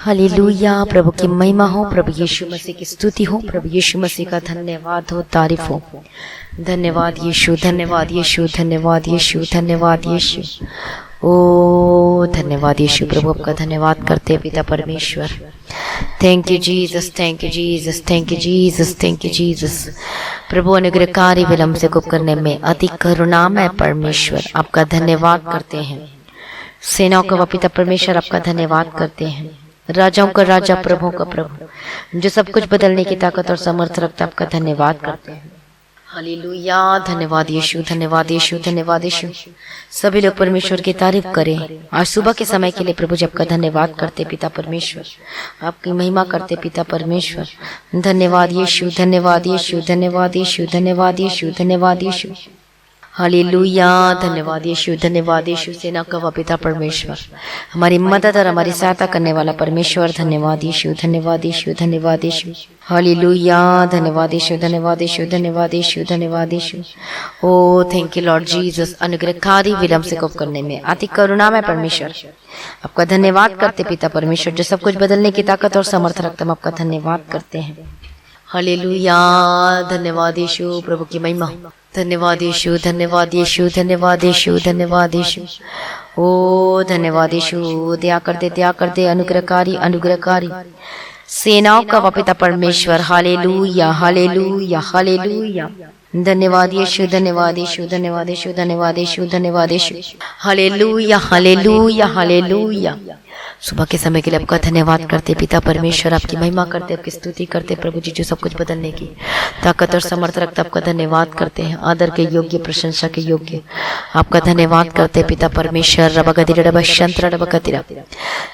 Hallelujah. प्रभु की महिमा हो, प्रभु यीशु मसीह की स्तुति हो, प्रभु यीशु मसीह का धन्यवाद हो, तारीफ हो। धन्यवाद यीशु, धन्यवाद यीशु, धन्यवाद यीशु, धन्यवाद यीशु। ओ धन्यवाद यीशु। प्रभु आपका धन्यवाद करते पिता परमेश्वर। Thank you Jesus, thank you Jesus, thank you Jesus, thank you Jesus. प्रभु अनुग्रहकारी विलंब से कुप करने में अति करुणामय परमेश्वर आपका धन्यवाद करते हैं। सेनाओं का पिता परमेश्वर आपका धन्यवाद करते हैं। राजाओं का राजा, प्रभुओं का प्रभु, जो सब कुछ बदलने की ताकत और समर्थ रखता, आपका धन्यवाद करते हैं। हालेलुया। धन्यवाद यीशु, धन्यवाद यीशु, धन्यवाद यीशु। सभी लोग परमेश्वर की तारीफ करें। आज सुबह के समय के लिए प्रभु जी आपका धन्यवाद करते पिता परमेश्वर, आपकी महिमा करते पिता परमेश्वर। धन्यवाद यीशु, धन्यवाद यीशु, धन्यवाद यीशु, धन्यवाद यीशु, धन्यवाद यीशु। हालेलुया। धन्यवाद यीशु, धन्यवाद यीशु। सेना का पिता परमेश्वर, हमारी मदद और हमारी सहायता करने वाला परमेश्वर, धन्यवाद यीशु, धन्यवाद यीशु, धन्यवाद यीशु। हालेलुया। धन्यवाद यीशु, धन्यवाद यीशु, धन्यवाद यीशु, धन्यवाद यीशु। ओ थैंक यू लॉर्ड जीसस। अनुग्रहकारी विलंब से कोप करने में अति करुणामय परमेश्वर, आपका धन्यवाद करते पिता परमेश्वर, जो सब कुछ बदलने की ताकत और समर्थ रखता, हम आपका धन्यवाद करते हैं। हालेलुया। धन्यवाद यीशु। प्रभु की महिमा। धन्यवाद यीशु, धन्यवाद यीशु, धन्यवाद यीशु, धन्यवाद यीशु। ओ धन्यवाद यीशु। दया कर दे अनुग्रहकारी, अनुग्रहकारी सेनाओं का पिता परमेश्वर। Hallelujah, hallelujah, hallelujah. धन्यवाद यीशु, धन्यवाद यीशु, धन्यवाद यीशु, धन्यवाद यीशु, धन्यवाद यीशु। Hallelujah, hallelujah, hallelujah. सुबह के समय के लिए आपका धन्यवाद करते पिता परमेश्वर, आपकी महिमा करते, आपकी स्तुति करते प्रभु जी, जो सब कुछ बदलने की ताकत और समर्थ रखता, आपका धन्यवाद करते हैं। आदर के योग्य, प्रशंसा के योग्य आपका धन्यवाद करते पिता परमेश्वर।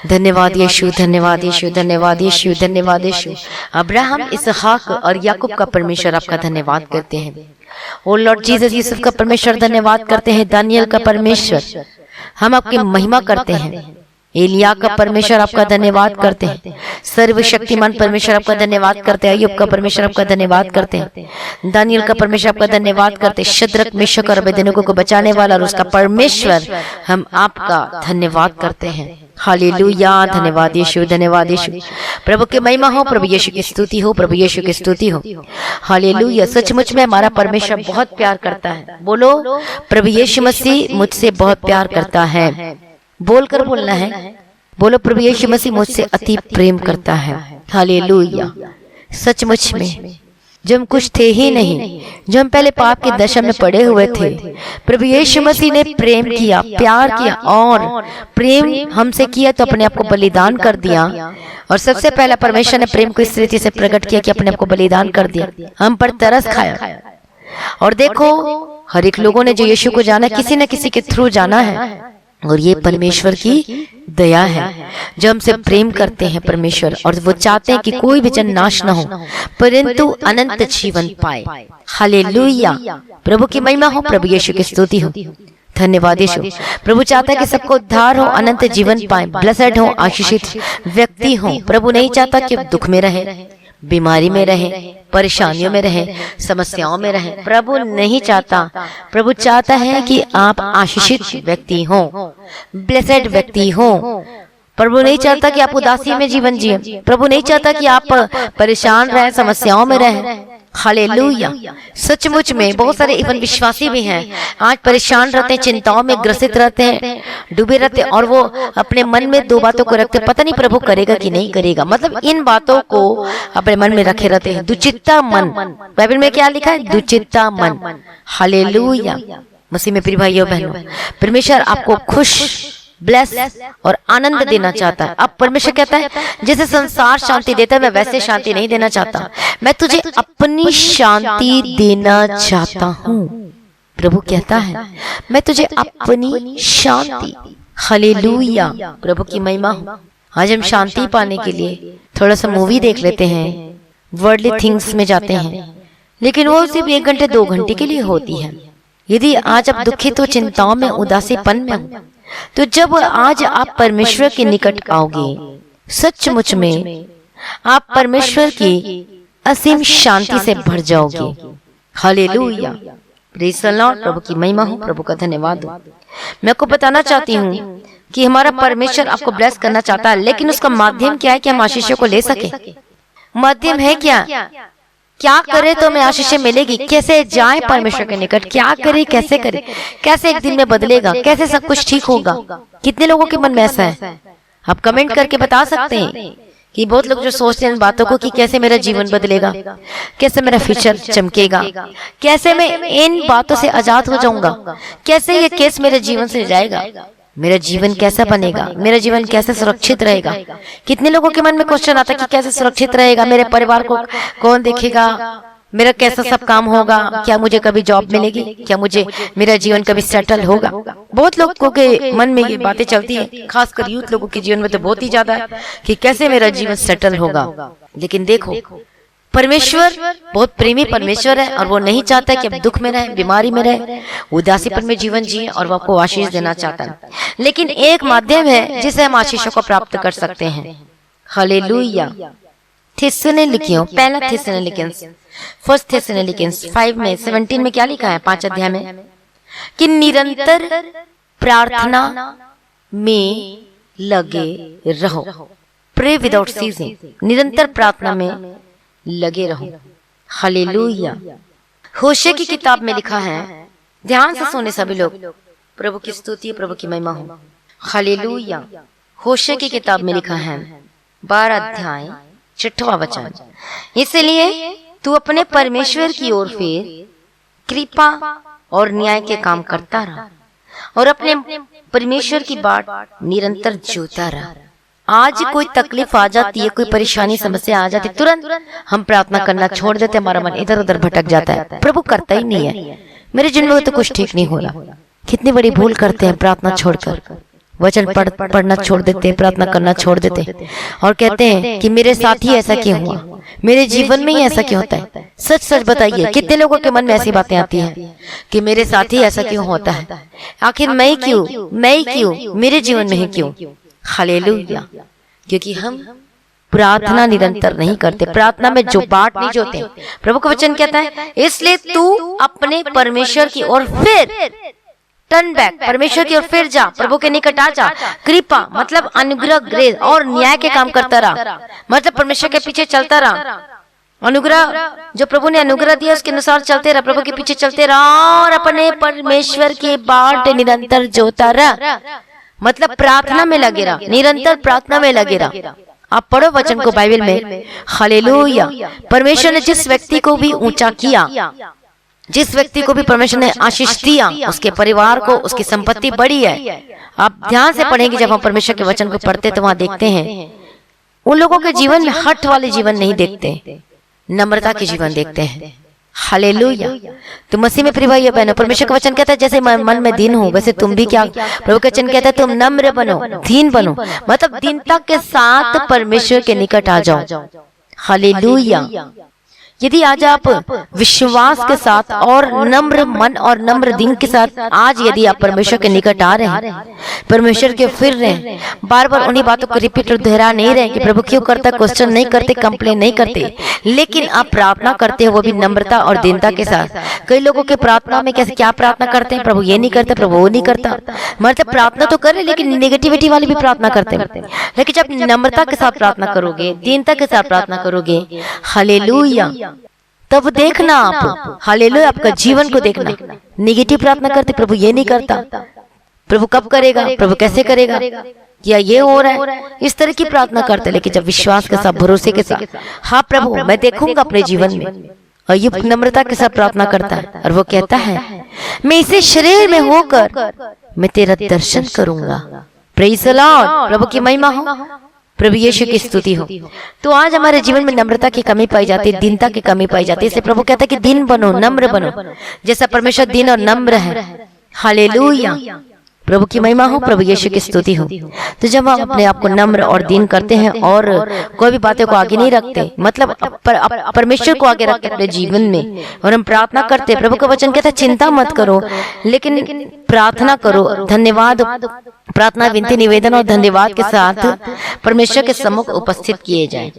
धन्यवाद यीशु, धन्यवाद यीशु, धन्यवाद यीशु, धन्यवाद यीशु। अब्राहम, इसहाक और याकूब का परमेश्वर आपका धन्यवाद करते हैं। ओ लॉर्ड जीसस, यूसुफ का परमेश्वर धन्यवाद करते हैं। दानियल का परमेश्वर हम आपकी महिमा करते हैं। एलिया का परमेश्वर आपका धन्यवाद करते हैं। सर्वशक्तिमान परमेश्वर आपका धन्यवाद करते हैं। अय्यूब का परमेश्वर आपका धन्यवाद करते हैं। दानियल का परमेश्वर आपका धन्यवाद करते हैं। शद्रक, मेशक और अबेदनगो को बचाने वाला और उसका परमेश्वर, हम आपका धन्यवाद करते हैं। हालेलुया। धन्यवाद यीशु, धन्यवाद यीशु। प्रभु की महिमा हो, प्रभु यीशु की स्तुति हो, प्रभु यीशु की स्तुति हो। हालेलुया। सचमुच में हमारा परमेश्वर बहुत प्यार करता है। बोलो, प्रभु यीशु मसीह मुझसे बहुत प्यार करता है। बोलकर बोलना है। बोलो, प्रभु यीशु मसीह मुझसे अति प्रेम करता है। हालेलुया। सचमुच में जब हम कुछ थे ही नहीं, जो हम पहले पाप की दशा में पड़े हुए थे, प्रभु यीशु मसीह ने प्रेम किया, प्यार किया, और प्रेम हमसे किया तो अपने आप को बलिदान कर दिया। और सबसे पहला परमेश्वर ने प्रेम को इस रीति से प्रकट किया कि अपने आप को बलिदान कर दिया, हम पर तरस खाया। और देखो, हर एक लोगों ने जो यीशु को जाना, किसी न किसी के थ्रू जाना है, और ये परमेश्वर की दया है जो हमसे प्रेम करते हैं परमेश्वर, और वो चाहते हैं कि कोई भी जन नाश ना हो परंतु अनंत जीवन पाए। हालेलुया। प्रभु की महिमा हो, प्रभु यीशु की स्तुति हो। धन्यवाद यीशु। प्रभु चाहता है कि सबको उद्धार हो, अनंत जीवन पाए, ब्लेसेड हो, आशीषित व्यक्ति हो। प्रभु नहीं चाहता कि दुख में रहे, बीमारी में रहे, परेशानियों में रहे, समस्याओं में रहे। प्रभु नहीं चाहता। प्रभु चाहता है कि आप आशीषित व्यक्ति हो, ब्लेसेड व्यक्ति हो। प्रभु नहीं चाहता कि आप उदासी में जीवन जिए। प्रभु नहीं चाहता कि आप परेशान रहे, समस्याओं में रहे। हालेलुया। सचमुच में बहुत सारे इवन विश्वासी भी हैं, आज परेशान रहते हैं, चिंताओं में ग्रसित रहते हैं, डूबे रहते हैं, और वो अपने मन में दो बातों को रखते, पता नहीं प्रभु करेगा कि नहीं करेगा। मतलब इन बातों को अपने मन में रखे रहते हैं। दुचित्ता मन, बाइबल में क्या लिखा है? दुचित्ता मन। हालेलुया। मसीह में प्रिय भाइयों बहनों, परमेश्वर आपको खुश, ब्लेस और आनंद देना चाहता है। अब परमेश्वर कहता है, जैसे संसार शांति देता है, मैं वैसे शांति नहीं देना चाहता, मैं तुझे अपनी शांति देना चाहता हूँ। प्रभु कहता है, मैं तुझे अपनी शांति। हालेलुया। प्रभु की महिमा हो। आज हम शांति पाने के लिए थोड़ा सा मूवी देख लेते हैं, वर्ल्डली थिंग्स में जाते हैं, लेकिन वो सिर्फ 1 घंटे 2 घंटे के लिए होती है। यदि आज आप दुखित हो, चिंताओं में, उदासीपन में हो, तो जब आज आप परमेश्वर के निकट आओगे, सचमुच में आप परमेश्वर की असीम शांति से भर जाओगे। हालेलुया। Praise the Lord. प्रभु की महिमा हो, प्रभु का धन्यवाद हो। मैं आपको बताना चाहती हूँ कि हमारा परमेश्वर आपको ब्लेस करना चाहता है, लेकिन उसका माध्यम क्या है कि हम आशीषों को ले सके? माध्यम है क्या? क्या करे तो हमें आशीषें मिलेगी? कैसे जाए परमेश्वर के निकट? क्या करे, कैसे करे, कैसे एक दिन में बदलेगा, कैसे सब कुछ ठीक होगा? कितने लोगों के मन में ऐसा है? आप कमेंट करके बता सकते हैं कि बहुत लोग जो सोचते हैं इन बातों को कि कैसे मेरा जीवन बदलेगा, कैसे मेरा फ्यूचर चमकेगा, कैसे मैं इन बातों से आजाद हो जाऊंगा, कैसे ये केस मेरे जीवन से जाएगा, मेरा जीवन कैसा बनेगा, मेरा जीवन कैसे सुरक्षित रहेगा? कितने लोगों के मन में क्वेश्चन आता है कि कैसे सुरक्षित रहेगा, मेरे परिवार को कौन देखेगा, मेरा कैसा सब काम होगा, क्या मुझे कभी जॉब मिलेगी, क्या मुझे मेरा जीवन कभी सेटल होगा? बहुत लोगों के मन में ये बातें चलती है, खासकर यूथ लोगों के जीवन में तो बहुत ही ज्यादा है कि कैसे मेरा जीवन सेटल होगा। लेकिन देखो, परमेश्वर बहुत प्रेमी परमेश्वर है और वो नहीं चाहता कि आप दुख में रहे, बीमारी में रहे, उदासीपन में जीवन जिए, और वो आपको आशीष देना चाहता है। लेकिन एक माध्यम है जिसे हम आशीषों को प्राप्त कर सकते हैं। हालेलुया। थिस्सलुनीकियों, पहला थिस्सलुनीकियंस, फर्स्ट थिस्सलुनीकियंस 5:17 में क्या लिखा है, 5 अध्याय में, कि निरंतर प्रार्थना में लगे रहो। प्रे विदाउट सीजिंग, निरंतर प्रार्थना में लगे रहो। हालेलुया। होशे की किताब में लिखा है, ध्यान से सुने सभी लोग, प्रभु की स्तुति, प्रभु की महिमा हो। हालेलुया। होशे की किताब में लिखा है 12 अध्याय 6वां वचन, इसलिए तू अपने परमेश्वर की ओर फिर कृपा और न्याय के काम करता रहा और अपने परमेश्वर की बाट निरंतर जोता रहा। आज कोई तकलीफ आ जाती है, कोई परेशानी समस्या आ जाती है, तुरंत हम प्रार्थना करना छोड़ देते, हमारा मन इधर उधर भटक जाता है, प्रभु करता ही नहीं है, मेरे जीवन में तो कुछ ठीक नहीं हो रहा। कितनी बड़ी भूल करते हैं, प्रार्थना छोड़कर वचन पढ़ना छोड़ देते, प्रार्थना करना छोड़ देते और कहते हैं कि मेरे साथ ही ऐसा क्यों हुआ, मेरे जीवन में ही ऐसा क्यों होता है। सच सच बताइए, कितने लोगों के मन में ऐसी बातें आती हैं कि मेरे साथ ही ऐसा क्यों होता है, आखिर मैं क्यों, मेरे जीवन में ही क्यों? हालेलुया। क्योंकि हम प्रार्थना निरंतर नहीं करते, प्रार्थना में जो बाट नहीं जोते। प्रभु का वचन कहता है, इसलिए तू अपने परमेश्वर की ओर फिर, टर्न बैक, परमेश्वर की ओर फिर जा, प्रभु के निकट आ जा। कृपा मतलब अनुग्रह, ग्रेस, और न्याय के काम करता रहा, मतलब परमेश्वर के पीछे चलता रहा। अनुग्रह, जो प्रभु ने अनुग्रह दिया उसके अनुसार चलते रहा, प्रभु के पीछे चलते रहा और अपने परमेश्वर की बाट निरंतर जोता रहा, मतलब प्रार्थना में लगे रहा, निरंतर प्रार्थना में लगे रहा। आप पढ़ो वचन को बाइबल में। हालेलुया। परमेश्वर ने जिस व्यक्ति को भी ऊंचा किया, जिस व्यक्ति को भी परमेश्वर ने आशीष दिया, उसके परिवार को, उसकी संपत्ति बड़ी है। आप ध्यान से पढ़ेंगे, जब हम परमेश्वर के वचन को पढ़ते तो वहां देखते हैं उन लोगों के जीवन में हठ वाले जीवन नहीं देखते, नम्रता के जीवन देखते हैं। हालेलुया। तो मसीह में प्रिय भाइयों बहनों, परमेश्वर का वचन कहता है जैसे मन में दीन हो वैसे तुम भी क्या, प्रभु का वचन कहता है तुम नम्र बनो, दीन बनो, मतलब दीनता के साथ परमेश्वर के निकट आ जाओ। हालेलुया। यदि आज आप विश्वास के साथ और नम्र मन और नम्र दिल के साथ आज यदि आप परमेश्वर के निकट आ रहे हैं, परमेश्वर के फिर रहे हैं, बार बार उन्हीं बातों को रिपीट और दोहरा नहीं रहे कि प्रभु क्यों करता, क्वेश्चन नहीं करते, कंप्लेन नहीं करते, लेकिन आप प्रार्थना करते हो वो भी नम्रता और दीनता के साथ। कई लोगों के प्रार्थना में कैसे क्या प्रार्थना करते हैं, प्रभु ये नहीं करते, प्रभु वो नहीं करता, मतलब प्रार्थना तो करे लेकिन नेगेटिविटी वाली भी प्रार्थना करते हैं। लेकिन जब नम्रता के साथ प्रार्थना करोगे, दीनता के साथ प्रार्थना करोगे, हालेलुया, तब देखना आप, हालेलुया, आपका जीवन को देखना। नेगेटिव प्रार्थना करते, प्रभु ये नहीं करता, प्रभु कब करेगा, प्रभु कैसे करेगा, या ये हो रहा है, इस तरह की प्रार्थना करते। लेकिन जब विश्वास के साथ, भरोसे के साथ, हाँ प्रभु मैं देखूंगा अपने जीवन में, और ये नम्रता के साथ प्रार्थना करता है और वो कहता है मैं इसे शरीर में होकर मैं तेरा दर्शन करूंगा। Praise the Lord. प्रभु की महिमा हो, प्रभु यीशु की स्तुति हो। तो आज हमारे जीवन में नम्रता की कमी पाई जाती है, दीनता की कमी पाई जाती है। इसलिए प्रभु कहता है कि दीन बनो, नम्र बनो, जैसा परमेश्वर दीन और नम्र है। हालेलुया। प्रभु की महिमा हो, प्रभु यीशु की स्तुति हो। तो जब हम अपने आप को नम्र और दीन करते हैं और कोई भी बातें को आगे नहीं रखते, मतलब परमेश्वर को आगे रखते अपने जीवन में, और हम प्रार्थना करते, प्रभु का वचन कहता है चिंता मत करो लेकिन प्रार्थना करो, धन्यवाद, प्रार्थना, विनती, निवेदन और धन्यवाद के साथ परमेश्वर के सम्मुख उपस्थित किए जाए।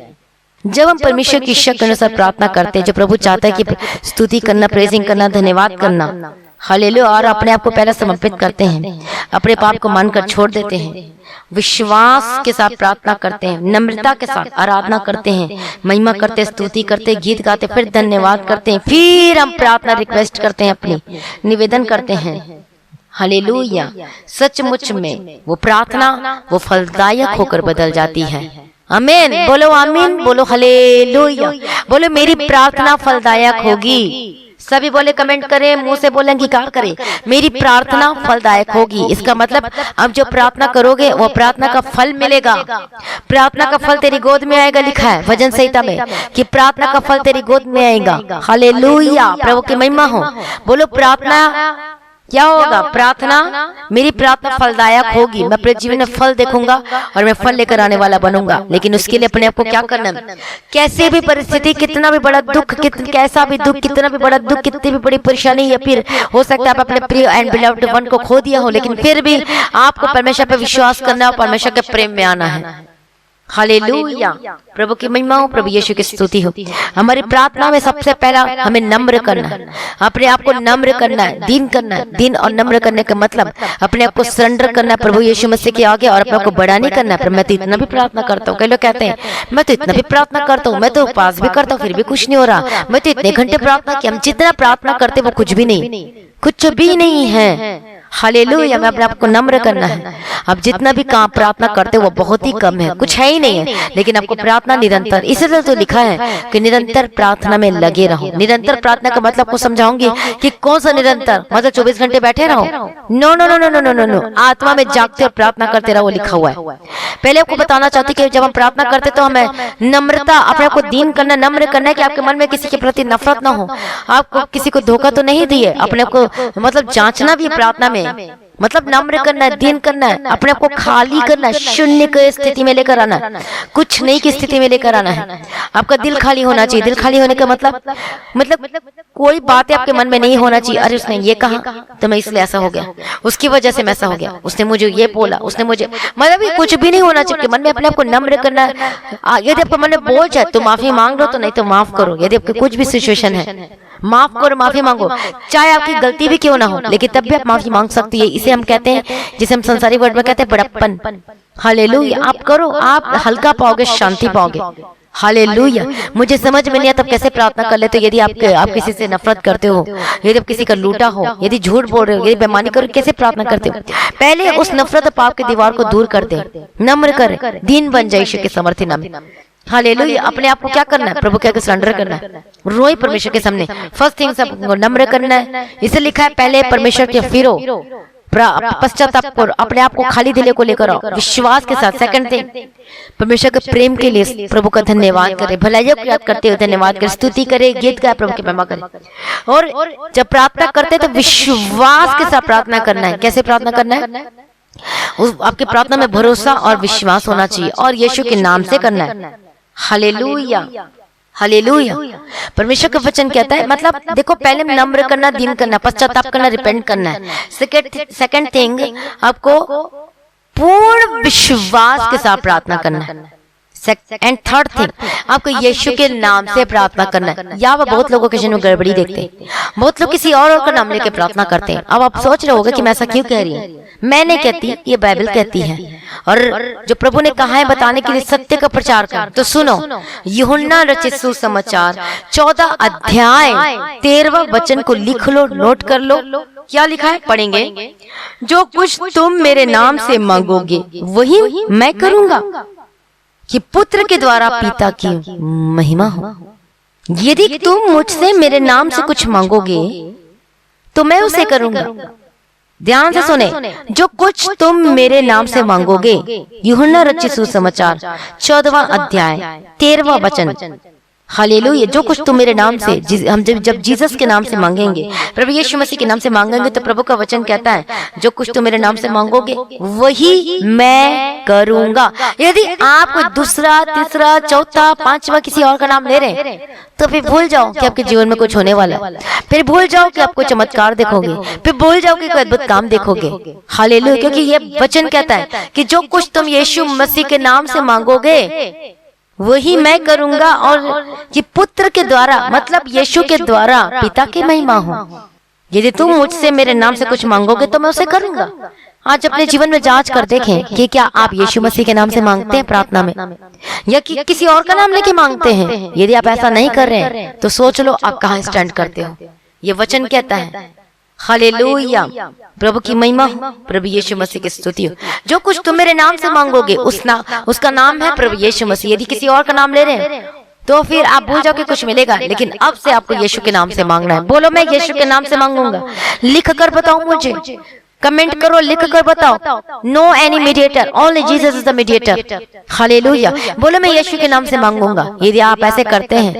जब हम परमेश्वर की इच्छा के अनुसार प्रार्थना करते हैं, जो प्रभु चाहता है कि स्तुति करना, प्रेजिंग करना, धन्यवाद करना, हालेलुया। और अपने आप को पहले समर्पित करते हैं, अपने पाप को मानकर छोड़ देते हैं, विश्वास के साथ प्रार्थना करते हैं, नम्रता के साथ आराधना करते हैं, महिमा करते, स्तुति करते, गीत गाते, फिर धन्यवाद करते हैं, फिर हम प्रार्थना रिक्वेस्ट करते हैं, अपनी निवेदन करते हैं। हालेलुया। सचमुच में वो प्रार्थना वो फलदायक होकर बदल जाती है। आमीन बोलो, आमीन बोलो, हालेलुया बोलो। मेरी प्रार्थना फलदायक होगी। सभी बोले, कमेंट करें, मुंह से बोले, अंगीकार करें, मेरी प्रार्थना फलदायक होगी। इसका मतलब अब जो प्रार्थना करोगे वो प्रार्थना का फल मिलेगा। प्रार्थना का फल तेरी गोद में आएगा, लिखा है वचन संहिता में कि प्रार्थना का फल तेरी गोद में आएगा। हालेलुया, प्रभु की महिमा हो। बोलो, प्रार्थना क्या होगा? प्रार्थना, मेरी प्रार्थना फलदायक होगी। मैं अपने जीवन में फल देखूंगा और मैं फल लेकर आने वाला बनूंगा। लेकिन उसके लिए अपने आप को क्या करना है? कैसे भी परिस्थिति, कितना भी बड़ा दुख, कैसा भी दुख, कितना भी बड़ा दुख, कितनी भी बड़ी परेशानी, या फिर हो सकता है आप अपने प्रिय एंड बिलव्ड वन को खो दिया हो, लेकिन फिर भी आपको परमेश्वर पे विश्वास करना और परमेश्वर के प्रेम में आना है। हालेलुया, प्रभु की महिमा हो, प्रभु यीशु की स्तुति हो। हमारी प्रार्थना में सबसे पहला हमें नम्र करना है, अपने आप को नम्र करना है, दीन करना है। दीन और नम्र करने का मतलब अपने आप को सरेंडर करना है प्रभु यीशु मसीह के आगे, और अपने आप को बड़ा नहीं करना है। मैं तो इतना भी प्रार्थना करता हूँ, कई लोग कहते हैं मैं तो इतना भी प्रार्थना करता हूँ, मैं तो उपवास भी करता हूँ, फिर भी कुछ नहीं हो रहा, मैं तो इतने घंटे प्रार्थना किया। हम जितना प्रार्थना करते वो कुछ भी नहीं, कुछ भी नहीं है। हालेलुया, मैं अपने आप को नम्र करना है। अब जितना भी काम प्रार्थना करते वो बहुत ही कम है, कुछ है ही नहीं है, लेकिन आपको प्रार्थना निरंतर, इसलिए तो लिखा है कि निरंतर प्रार्थना में लगे रहो। निरंतर प्रार्थना का मतलब को समझाऊंगी कि कौन सा निरंतर, मतलब 24 घंटे बैठे रहो? No no no no no no no, आत्मा में जागते और प्रार्थना करते रहो, लिखा हुआ है। पहले आपको बताना चाहती कि जब हम प्रार्थना करते तो हमें नम्रता, अपने आप को दीन करना, नम्र करना है कि आपके मन में किसी के प्रति नफरत ना हो, आपको किसी को धोखा तो नहीं दिए, अपने को मतलब जांचना भी प्रार्थना में, मतलब नम्र करना है, दीन करना है, अपने आप को खाली करना है, शून्य की स्थिति में लेकर आना है, कुछ नहीं की स्थिति में लेकर आना है। आपका दिल खाली होना चाहिए। दिल खाली होने का मतलब कोई बातें आपके मन में नहीं होना चाहिए। अरे उसने ये कहा तो मैं इसलिए ऐसा हो गया, उसकी वजह से मैं ऐसा हो गया, उसने मुझे ये बोला, उसने मुझे, मतलब ये कुछ भी नहीं होना चाहिए मन में। अपने आप को नम्र करना है। यदि आपको मन में बोल जाए तो माफी मांग लो, तो नहीं तो माफ करो। यदि आपकी कुछ भी सिचुएशन है, माफ करो, माफी मांगो, चाहे आपकी गलती भी क्यों ना हो, लेकिन तब भी आप माफी मांग सकती है। इसे हम कहते हैं, जिसे हम संसारी वर्ड में कहते हैं बड़प्पन। हालेलुया, आप करो, आप हल्का पाओगे, शांति पाओगे। हालेलुया। मुझे समझ में नहीं आता तब कैसे प्रार्थना कर लेते हो। यदि आप किसी से नफरत करते हो, यदि आप किसी का लूटा हो, यदि झूठ बोल रहे हो, यदि बेईमानी करो, कैसे प्रार्थना करते हो? पहले उस नफरत और पाप की दीवार को दूर कर दे, नम्र कर, दीन बन जाए ईश्वर के समर्थी नाम। हालेलुया। अपने आप को क्या करना है? प्रभु के आगे सरेंडर करना है, रोए परमेश्वर के सामने। फर्स्ट थिंग सबको नम्र करना है। इसे लिखा है पहले परमेश्वर के फिरो, पश्चाताप करो, अपने आप को खाली दिले को लेकर आओ विश्वास के साथ। सेकंड थिंग, परमेश्वर के प्रेम के लिए प्रभु का धन्यवाद करें, भलाइयों को याद करते हुए धन्यवाद करें, स्तुति करें, गीत गाए, प्रभु की महिमा करें। और जब प्रार्थना करते हैं तो विश्वास के साथ प्रार्थना करना है। कैसे प्रार्थना करना है? आपकी प्रार्थना में भरोसा और विश्वास होना चाहिए, और यीशु के नाम से करना है। Hallelujah, hallelujah. परमेश्वर का वचन कहता है, मतलब देखो, पहले नम्र करना, दीन करना, पश्चाताप करना, रिपेंट करना है। सेकंड थिंग, आपको पूर्ण विश्वास के साथ प्रार्थना करना है। एंड थर्ड थिंग, आपको यीशु के नाम से प्रार्थना करना है। या वह बहुत लोगों के जीवन में गड़बड़ी देखते हैं, बहुत लोग किसी और का नाम लेके प्रार्थना करते हैं। अब आप सोच रहे होगे कि मैं ऐसा क्यों कह रही हूँ। मैं नहीं कहती, ये बाइबल कहती है, और जो प्रभु ने कहा है बताने के लिए सत्य का प्रचार कर। तो सुनो, यूहन्ना रचित सुसमाचार 14 अध्याय 13वां वचन को लिख लो, नोट कर लो। क्या लिखा है? पढ़ेंगे। जो कुछ तुम मेरे नाम से मांगोगे वही मैं करूंगा, कि पुत्र के द्वारा पिता की महिमा हो। यदि तुम मुझसे मेरे नाम से कुछ मांगोगे तो मैं उसे करूंगा। ध्यान से सुने, जो कुछ तुम मेरे नाम से मांगोगे, यूहन्ना रचित सुसमाचार 14वां अध्याय 13वां वचन। हालेलुया। जो कुछ तुम मेरे नाम से, हम जब जीसस के नाम से मांगेंगे, प्रभु यीशु मसीह के नाम से मांगेंगे, तो प्रभु का वचन कहता है जो कुछ तुम मेरे नाम से मांगोगे वही मैं करूंगा। यदि आप कोई दूसरा, तीसरा, चौथा, पांचवा किसी और का नाम ले रहे हैं, तो फिर भूल जाओ कि आपके जीवन में कुछ होने वाला है। फिर भूल जाओ कि आपको चमत्कार देखोगे, फिर भूल जाओ कि कोई अद्भुत काम देखोगे। हालेलुया। क्योंकि ये वचन कहता है कि जो कुछ तुम यीशु मसीह के नाम से मांगोगे वही मैं करूंगा, और कि पुत्र के द्वारा, मतलब यीशु के द्वारा पिता की महिमा हो। यदि तुम मुझसे मेरे नाम से कुछ मांगोगे तो मैं उसे करूंगा। आज अपने जीवन में जांच कर देखें कि क्या आप यीशु मसीह के नाम से मांगते हैं प्रार्थना में, या कि किसी और का नाम लेके मांगते हैं। यदि आप ऐसा नहीं कर रहे हैं तो सोच लो आप कहाँ स्टैंड करते हो। ये वचन कहता है, हालेलुया, प्रभु की महिमा हो, प्रभु यीशु मसीह की स्तुति हो। जो कुछ तुम मेरे नाम से मांगोगे उसका नाम है प्रभु यीशु मसीह। यदि किसी और का नाम ले रहे हैं तो फिर आप भूल जाओ कि कुछ मिलेगा, लेकिन अब से आपको यीशु के नाम से मांगना है। बोलो, मैं यीशु के नाम से मांगूंगा। लिख कर बताओ मुझे, कमेंट करो, लिख कर बताओ। No any mediator, only Jesus is the mediator. Hallelujah. बोलो, मैं यीशु के नाम से मांगूंगा। यदि आप ऐसे करते हैं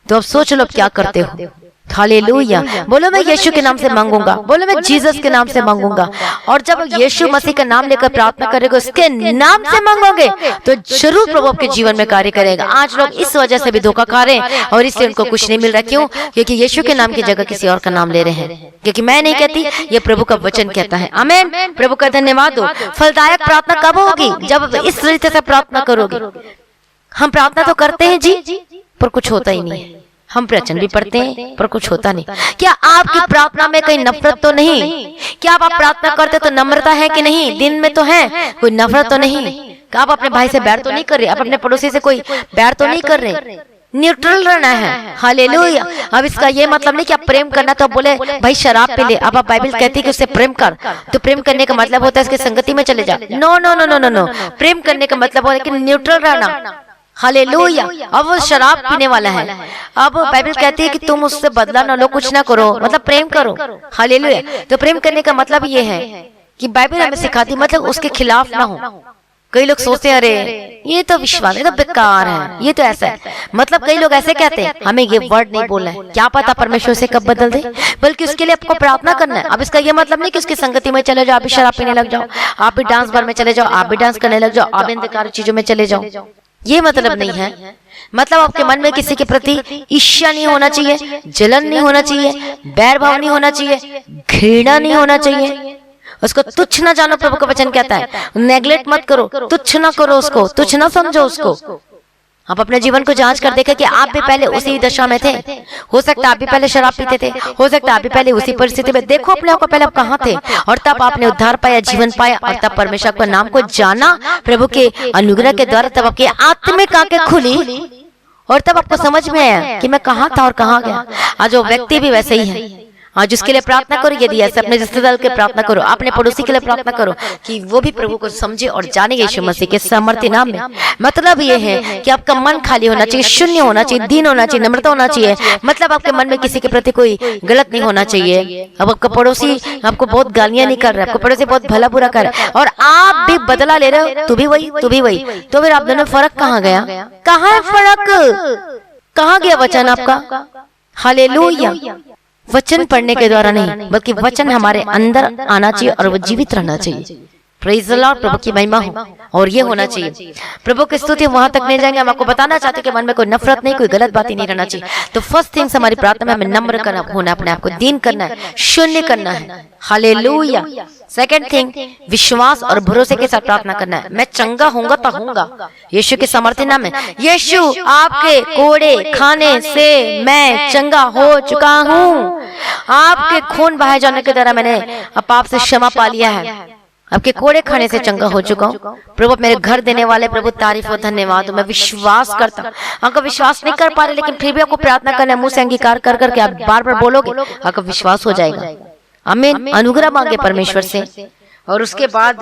तो अब सोच लो क्या करते हो। हालेलुया। बोलो, मैं यीशु के नाम से मांगूंगा। बोलो, मैं जीसस के नाम से मांगूंगा। और जब यीशु मसीह का नाम लेकर प्रार्थना करेगा, उसके नाम से मांगोगे तो जरूर प्रभु आपके जीवन में कार्य करेगा। आज लोग इस वजह से भी धोखा खा रहे हैं और इससे उनको कुछ नहीं मिल रहा। क्यों? क्योंकि यीशु के नाम की जगह किसी और का नाम ले रहे हैं। क्योंकि मैं नहीं कहती, ये प्रभु का वचन कहता है। आमीन। प्रभु का धन्यवाद हो। फलदायक प्रार्थना कब होगी? जब इस तरीके से प्रार्थना करोगे। हम प्रार्थना तो करते हैं जी, पर कुछ होता ही नहीं है। हम वचन भी पढ़ते हैं पर कुछ होता नहीं। क्या आपकी प्रार्थना में कहीं नफरत तो नहीं? क्या आप प्रार्थना करते तो नम्रता है कि नहीं? दिन में तो है, कोई नफरत तो नहीं? क्या आप अपने भाई से बैर तो नहीं कर रहे? आप अपने पड़ोसी से कोई बैर तो नहीं कर रहे? न्यूट्रल रहना है। हालेलुया। अब इसका ये मतलब नहीं कि आप प्रेम करना तो बोले भाई शराब पी ले। अब आप बाइबल कहती है कि उससे प्रेम कर, तो प्रेम करने का मतलब होता है इसकी संगति में चले जा। No no no no no no. प्रेम करने का मतलब होता है कि न्यूट्रल रहना। हालेलुया। अब वो शराब पीने वाला है, अब बाइबल कहती है कि तुम उससे बदला न लो, कुछ ना करो, मतलब प्रेम करो। हालेलुया। तो प्रेम करने का मतलब ये है कि बाइबल हमें सिखाती मतलब उसके खिलाफ ना हो। कई लोग सोचते हैं अरे ये तो विश्वास, ये तो बेकार है, ये तो ऐसा है। मतलब कई लोग ऐसे कहते हैं, हमें ये वर्ड नहीं बोलना है। क्या पता परमेश्वर से कब बदल दे, बल्कि उसके लिए आपको प्रार्थना करना है। अब इसका ये मतलब नहीं कि उसकी संगति में चले जाओ, आप भी शराब पीने लग जाओ, आप भी डांस बार में चले जाओ, आप भी डांस करने लग जाओ, आप भी बेकार चीजों में चले जाओ। ये मतलब नहीं है। मतलब आपके मन में किसी के प्रति ईर्ष्या नहीं होना चाहिए, जलन नहीं होना चाहिए, बैर भाव नहीं होना चाहिए, घृणा नहीं होना चाहिए। उसको तुच्छ ना जानो, प्रभु का वचन कहता है। नेग्लेक्ट मत करो, तुच्छ ना करो उसको, तुच्छ ना समझो उसको। आप अपने जीवन को जांच कर देखें कि आप भी पहले उसी दशा में थे। हो सकता है आप भी पहले शराब पीते थे, हो सकता है आप भी पहले उसी परिस्थिति में। देखो अपने आप को, पहले आप कहाँ थे और तब आपने उद्धार पाया, जीवन पाया, और तब परमेश्वर के नाम को जाना प्रभु के अनुग्रह के द्वारा। तब आपकी आत्मिक आंखें खुली और तब आपको समझ में आया कि मैं कहाँ था और कहाँ गया। आज वो व्यक्ति भी वैसे ही है। आज उसके लिए प्रार्थना करो। यदि ऐसे अपने रिश्तेदार के प्रार्थना करो, अपने पड़ोसी के लिए प्रार्थना करो कि वो भी प्रभु को समझे और जाने यीशु मसीह के सामर्थ्य नाम में। मतलब ये है कि आपका मन खाली होना चाहिए, शून्य होना चाहिए, दीन होना चाहिए, नम्रता होना चाहिए। मतलब आपके मन में किसी के प्रति कोई गलत नहीं होना चाहिए। अब आपका पड़ोसी आपको बहुत गालियां नहीं कर रहा है, आपको पड़ोसी बहुत भला बुरा कर रहा है और आप भी बदला ले रहे हो, तू भी वही, तू भी वही, तो फिर आप दोनों फर्क कहाँ गया? कहाँ है फर्क? कहाँ गया वचन आपका? हालेलुया। वचन पढ़ने के द्वारा नहीं, बल्कि वचन हमारे अंदर आना चाहिए और वो जीवित रहना चाहिए। Praise the Lord. प्रभु की महिमा हो और ये होना चाहिए। प्रभु की स्तुति वहां तक नहीं जाएंगे। हम आपको बताना चाहते हैं कि मन में कोई नफरत नहीं, कोई गलत बात ही नहीं रहना चाहिए। तो फर्स्ट थिंग्स हमारी प्रार्थना में हमें नम्र करना होना, अपने आप को दीन करना है, शून्य करना है। हालेलुया। सेकंड थिंग, विश्वास और भरोसे के साथ प्रार्थना करना है। मैं चंगा होऊंगा तो होऊंगा, यीशु के सामर्थ्य नाम में। यीशु आपके कोड़े खाने से मैं चंगा हो चुका हूँ। आपके खून बहाए जाने के द्वारा मैंने पाप से क्षमा पा लिया है। आपके कोड़े खाने से चंगा हो चुका हूँ। प्रभु मेरे घर देने वाले, प्रभु तारीफ और धन्यवाद। मैं विश्वास करता हूँ। आपका विश्वास नहीं कर पा रहे, लेकिन फिर भी आपको प्रार्थना करना है। मुंह से अंगीकार कर करके आप बार बार बोलोगे, आपका विश्वास हो जाएगा। आमीन। अनुग्रह मांगे परमेश्वर से और उसके बाद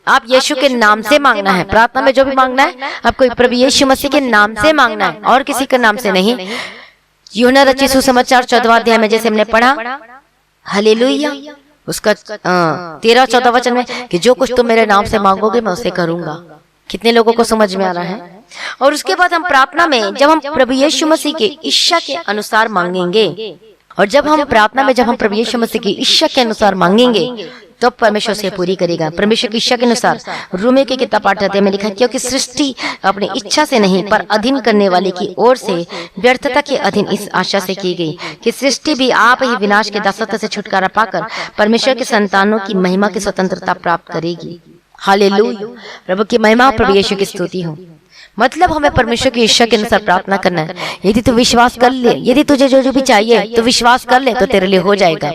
आप यीशु के नाम से मांगना है। प्रार्थना में जो भी मांगना है आपको प्रभु यीशु मसीह के नाम से मांगना है और किसी के नाम से नहीं। यूहन्ना रचित सुसमाचार 14वां अध्याय में जैसे हमने पढ़ा, हालेलुया, उसका 13-14 वचन में कि जो कुछ तुम मेरे नाम से मांगोगे मैं उसे करूंगा। कितने लोगों को समझ में आ रहा है? और उसके बाद हम प्रार्थना में जब हम प्रभु यीशु मसीह की इच्छा के अनुसार मांगेंगे, और जब हम प्रार्थना में जब हम प्रभु यीशु मसीह की इच्छा के अनुसार मांगेंगे तो परमेश्वर से पूरी करेगा। परमेश्वर की इच्छा के अनुसार रोमियो की किताब 8 अध्याय में लिखा है, क्योंकि सृष्टि अपनी इच्छा से नहीं पर अधीन करने वाले की ओर से व्यर्थता के अधीन इस आशा से की गई कि सृष्टि भी आप ही विनाश के दासत्व से छुटकारा पाकर परमेश्वर के संतानों की महिमा की स्वतंत्रता प्राप्त करेगी। हालेलुया। प्रभु की महिमा, प्रभु यीशु की स्तुति हो। मतलब हमें परमेश्वर की इच्छा के अनुसार प्रार्थना करना है। यदि तू विश्वास कर ले, यदि तुझे जो जो भी चाहिए तो विश्वास कर ले, तो तेरे लिए हो जाएगा।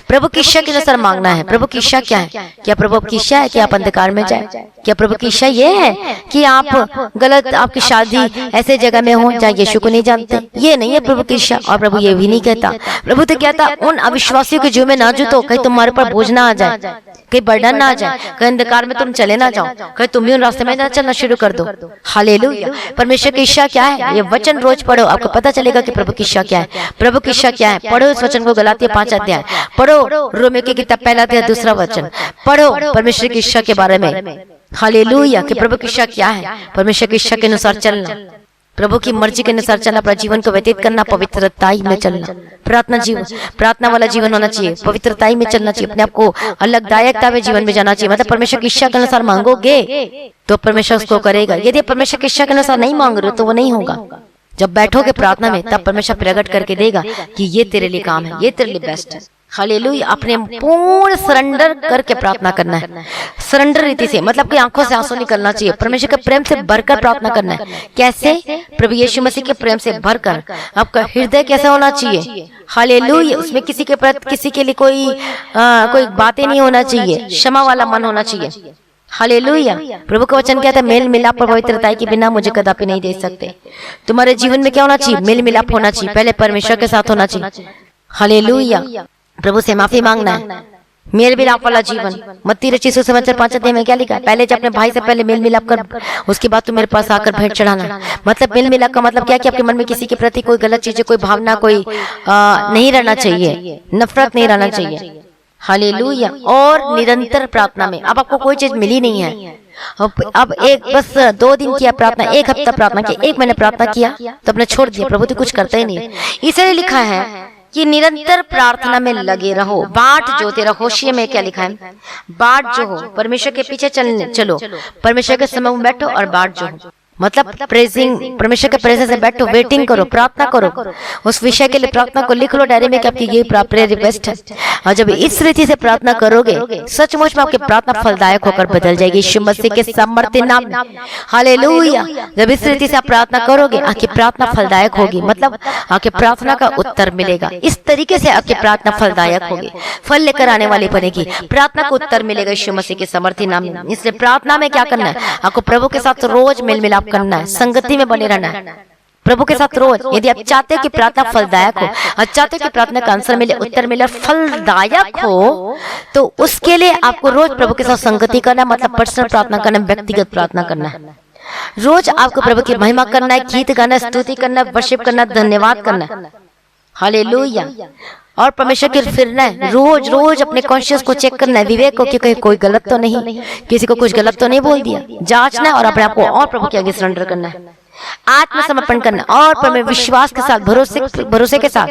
प्रभु की इच्छा के अनुसार मांगना है। प्रभु की इच्छा क्या है? क्या प्रभु की इच्छा है कि आप अंधकार में जाए? क्या प्रभु की इच्छा ये है कि आप गलत, आपकी शादी ऐसे जगह में हो जहाँ यीशु को नहीं जानते? ये नहीं है प्रभु की इच्छा। और प्रभु ये भी नहीं कहता, प्रभु तो कहता उन अविश्वासियों के जीव में ना जुटो, कहीं तुम्हारे पर बोझ ना आ जाए, कहीं बर्डन ना आ जाए, कहीं अंधकार में तुम चले ना जाओ, कहीं तुम भी उन रास्ते में ना चलना शुरू कर दो। हालेलुया। परमेश्वर की इच्छा क्या है? ये वचन रोज पढ़ो, आपको पता चलेगा कि प्रभु की इच्छा क्या है। प्रभु की इच्छा क्या है? पढ़ो इस वचन को, गलातिया 5 अध्याय पढ़ो, रोमियो की किताब 1 अध्याय 2 वचन पढ़ो परमेश्वर की इच्छा के बारे में। हालेलुया। कि प्रभु की इच्छा क्या है? परमेश्वर की इच्छा के अनुसार चलना, प्रभु की मर्जी के अनुसार चलना, अपना जीवन को व्यतीत करना, पवित्रताई में चलना। प्रार्थना जीवन, प्रार्थना वाला जीवन होना चाहिए, पवित्रताई में चलना चाहिए, अपने आप को अलगदायकता में जीवन में जाना चाहिए। मतलब परमेश्वर की इच्छा के अनुसार मांगोगे तो परमेश्वर उसको करेगा। यदि परमेश्वर की इच्छा के अनुसार नहीं मांग रहे हो तो वो नहीं होगा। जब बैठोगे प्रार्थना में तब परमेश्वर प्रकट करके देगा कि ये तेरे लिए काम है, ये तेरे लिए बेस्ट है। हालेलुया। अपने पूर्ण सरेंडर करके प्रार्थना करना है, सरेंडर रीति से, मतलब कि आंखों से आंसू निकलना चाहिए। परमेश्वर के प्रेम से भरकर प्रार्थना करना है। कैसे? प्रभु यीशु मसीह के प्रेम से भरकर। आपका हृदय कैसा होना चाहिए? हालेलुया। उसमें किसी के प्रति, किसी के लिए कोई बातें नहीं होना चाहिए, क्षमा वाला मन होना चाहिए। हालेलुया। प्रभु का वचन कहता है मेल मिलाप और पवित्रता के बिना मुझे कदापि नहीं दे सकते। तुम्हारे जीवन में क्या होना चाहिए? मेल मिलाप होना चाहिए, पहले परमेश्वर के साथ होना चाहिए। हालेलुया। प्रभु से माफी मांगना है, मेल मिलाप वाला जीवन। मत्ती रचित सुसमाचार 5 अध्याय में क्या लिखा है? पहले जब अपने भाई से पहले मेल मिलाप कर, उसके बाद तू मेरे पास आकर भेंट चढ़ाना। मतलब मेल मिलाप का मतलब क्या है कि आपके मन में किसी के प्रति कोई गलत चीजें, कोई भावना, कोई नहीं रहना चाहिए, नफरत नहीं रहना चाहिए। हालेलुया। और निरंतर प्रार्थना में, अब आपको कोई चीज मिली नहीं है, अब एक बस 2 दिन किया प्रार्थना, 1 हफ्ता प्रार्थना किया, 1 महीने प्रार्थना किया तो अपने छोड़ दिया, प्रभु तो कुछ करता ही नहीं। इसलिए लिखा है कि निरंतर प्रार्थना में लगे रहो, बाट जोते रहो। होशिया में क्या लिखा है? बाट जो हो, परमेश्वर के पीछे चलो, परमेश्वर के समूह में बैठो और बाट जो हो, मतलब प्रेजिंग, परमेश्वर के प्रेजेंस से बैठो, वेटिंग करो, प्रार्थना करो, उस विषय के लिए प्रार्थना को लिख लो डायरी में कि आपकी ये प्रेयर रिक्वेस्ट है। और जब इस रीति से प्रार्थना करोगे सचमुच में आपकी प्रार्थना फलदायक होकर बदल जाएगी यीशु मसीह के सामर्थ्य नाम में। हालेलुया। जब इस रीति से आप प्रार्थना करोगे आपकी प्रार्थना फलदायक होगी, मतलब आपकी प्रार्थना का उत्तर मिलेगा। इस तरीके से आपकी प्रार्थना फलदायक होगी, फल लेकर आने वाली बनेगी, प्रार्थना को उत्तर मिलेगा यीशु मसीह के सामर्थ्य नाम में। इसलिए प्रार्थना में क्या करना है? आपको प्रभु के साथ रोज मेल मिलाप करना है, संगति में बने रहना है प्रभु के साथ रोज। यदि आप चाहते हो कि प्रार्थना फलदायक हो और चाहते हो कि प्रार्थना का आंसर मिले, उत्तर मिले, फलदायक हो, तो उसके लिए आपको रोज प्रभु के साथ संगति करना, मतलब पर्सनल प्रार्थना करना, व्यक्तिगत प्रार्थना करना है। रोज आपको प्रभु की महिमा करना है, गीत गाना, स्तुति करना, वर्शिप करना, धन्यवाद करना। हालेलुया। और परमेश्वर के फिरना है, रोज रोज अपने कॉन्शियस को चेक करना है, विवेक को, कि कोई गलत तो नहीं, किसी को कुछ गलत तो नहीं बोल दिया, जांचना है और अपने आप को और प्रभु के आगे सरेंडर करना है, आत्मसमर्पण करना और परमेश्वर विश्वास के साथ, भरोसे के साथ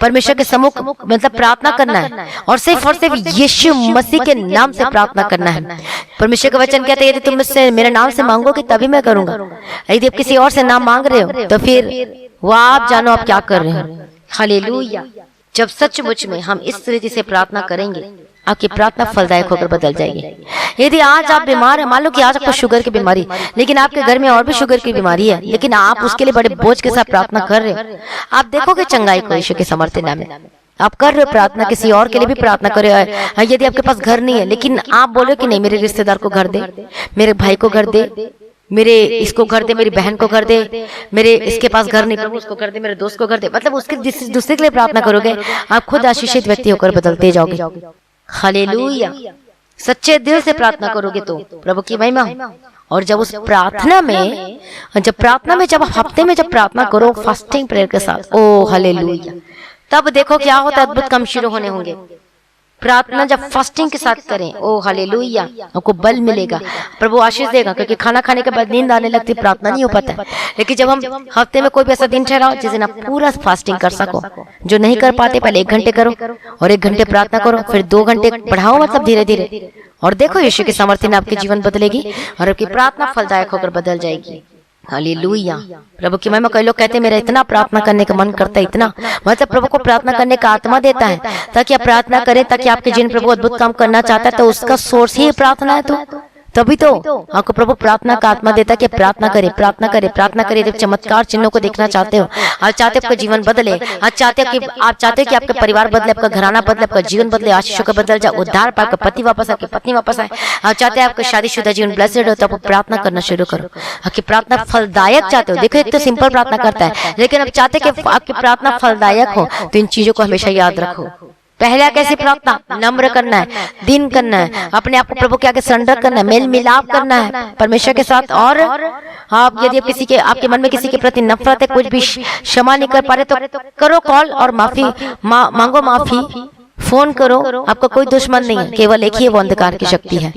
परमेश्वर के सम्मुख मतलब प्रार्थना करना है। और सिर्फ यीशु मसीह के नाम से प्रार्थना करना है। परमेश्वर का वचन कहते हैं यदि तुम मुझसे मेरे नाम से मांगोगे तभी मैं करूंगा। यदि आप किसी और से नाम मांग रहे हो तो फिर वो आप जानो आप क्या कर रहे हो। हालेलुया। जब सचमुच में हम इस तरीके से प्रार्थना करेंगे आपकी प्रार्थना फलदायक होकर बदल जाएगी। यदि आज आप बीमार हैं, मान लो कि आज आपको शुगर की बीमारी, लेकिन आपके घर में और भी शुगर की बीमारी है, लेकिन आप उसके लिए बड़े बोझ के साथ प्रार्थना कर रहे हो, आप देखोगे चंगाई को यीशु के सामर्थ्य नाम में। आप कर रहे हो प्रार्थना, किसी और के लिए भी प्रार्थना करे। यदि आपके पास घर नहीं है लेकिन आप बोलो कि नहीं मेरे रिश्तेदार को घर दे, मेरे भाई को घर दे, मेरे इसको घर दे, मेरी बहन को घर दे, मेरे इसके पास घर नहीं प्रभु उसको घर दे, मेरे दोस्त को घर दे, मतलब उसके दूसरे के लिए प्रार्थना करोगे, आप खुद आशीषित व्यक्ति होकर बदलते जाओगे। हालेलुया। सच्चे दिल से प्रार्थना करोगे तो प्रभु की महिमा। और जब उस प्रार्थना में जब हफ्ते में जब प्रार्थना करो फास्टिंग प्रेयर के साथ, ओ हालेलुया, तब देखो क्या होता है, अद्भुत काम शुरू होने होंगे। प्रार्थना जब फास्टिंग के साथ करें, ओ हालेलुया, आपको बल मिलेगा, प्रभु आशीष देगा। क्योंकि खाना खाने के बाद नींद आने लगती, प्रार्थना नहीं हो पाता है। लेकिन जब हम हफ्ते में कोई भी ऐसा दिन ठहराओ जिस दिन आप पूरा फास्टिंग कर सको, जो नहीं कर पाते पहले 1 घंटे करो और 1 घंटे प्रार्थना करो, फिर 2 घंटे बढ़ाओ, मतलब धीरे धीरे, और देखो यीशु के सामर्थ्य में आपके जीवन बदलेगी और आपकी प्रार्थना फलदायक होकर बदल जाएगी। हालेलुया। प्रभु की महिमा। कई लोग कहते हैं मेरा इतना प्रार्थना करने का मन करता है, इतना, मतलब प्रभु को प्रार्थना करने का आत्मा देता है ताकि आप प्रार्थना करें, ताकि आपके जीवन प्रभु अद्भुत काम करना चाहता है, तो उसका सोर्स ही प्रार्थना है। तभी तो आपको प्रभु प्रार्थना का आत्मा देता है कि प्रार्थना करे, प्रार्थना करे, प्रार्थना करे। जब चमत्कार चिन्हों को देखना चाहते हो, आज चाहते हो आपका जीवन बदले, आज चाहते हो कि आप चाहते हो कि आपका परिवार बदले, आपका घराना बदले, आपका जीवन बदले, आशीषों का बदल जाए, उद्धार पाए, आपका पति वापस, आपकी पत्नी वापस आए। आप चाहते हैं आपका शादीशुदा जीवन ब्लेस्ड हो, तो आप प्रार्थना करना शुरू करो। आपकी प्रार्थना फलदायक चाहते हो, देखो एक तो सिंपल प्रार्थना करता है, लेकिन अब चाहते कि आपकी प्रार्थना फलदायक हो, तो इन चीजों को हमेशा याद रखो। पहला कैसी प्रार्थना? नम्र करना है, दिन करना है, अपने आप को प्रभु के आगे सरेंडर करना है, मेल मिलाप करना है परमेश्वर के साथ। और आप यदि किसी के आपके मन में किसी के प्रति नफरत है, कुछ भी क्षमा नहीं कर पा रहे, तो करो कॉल और माफी मांगो, माफी फोन करो। आपका कोई दुश्मन नहीं है, केवल एक ही वो अंधकार की शक्ति है।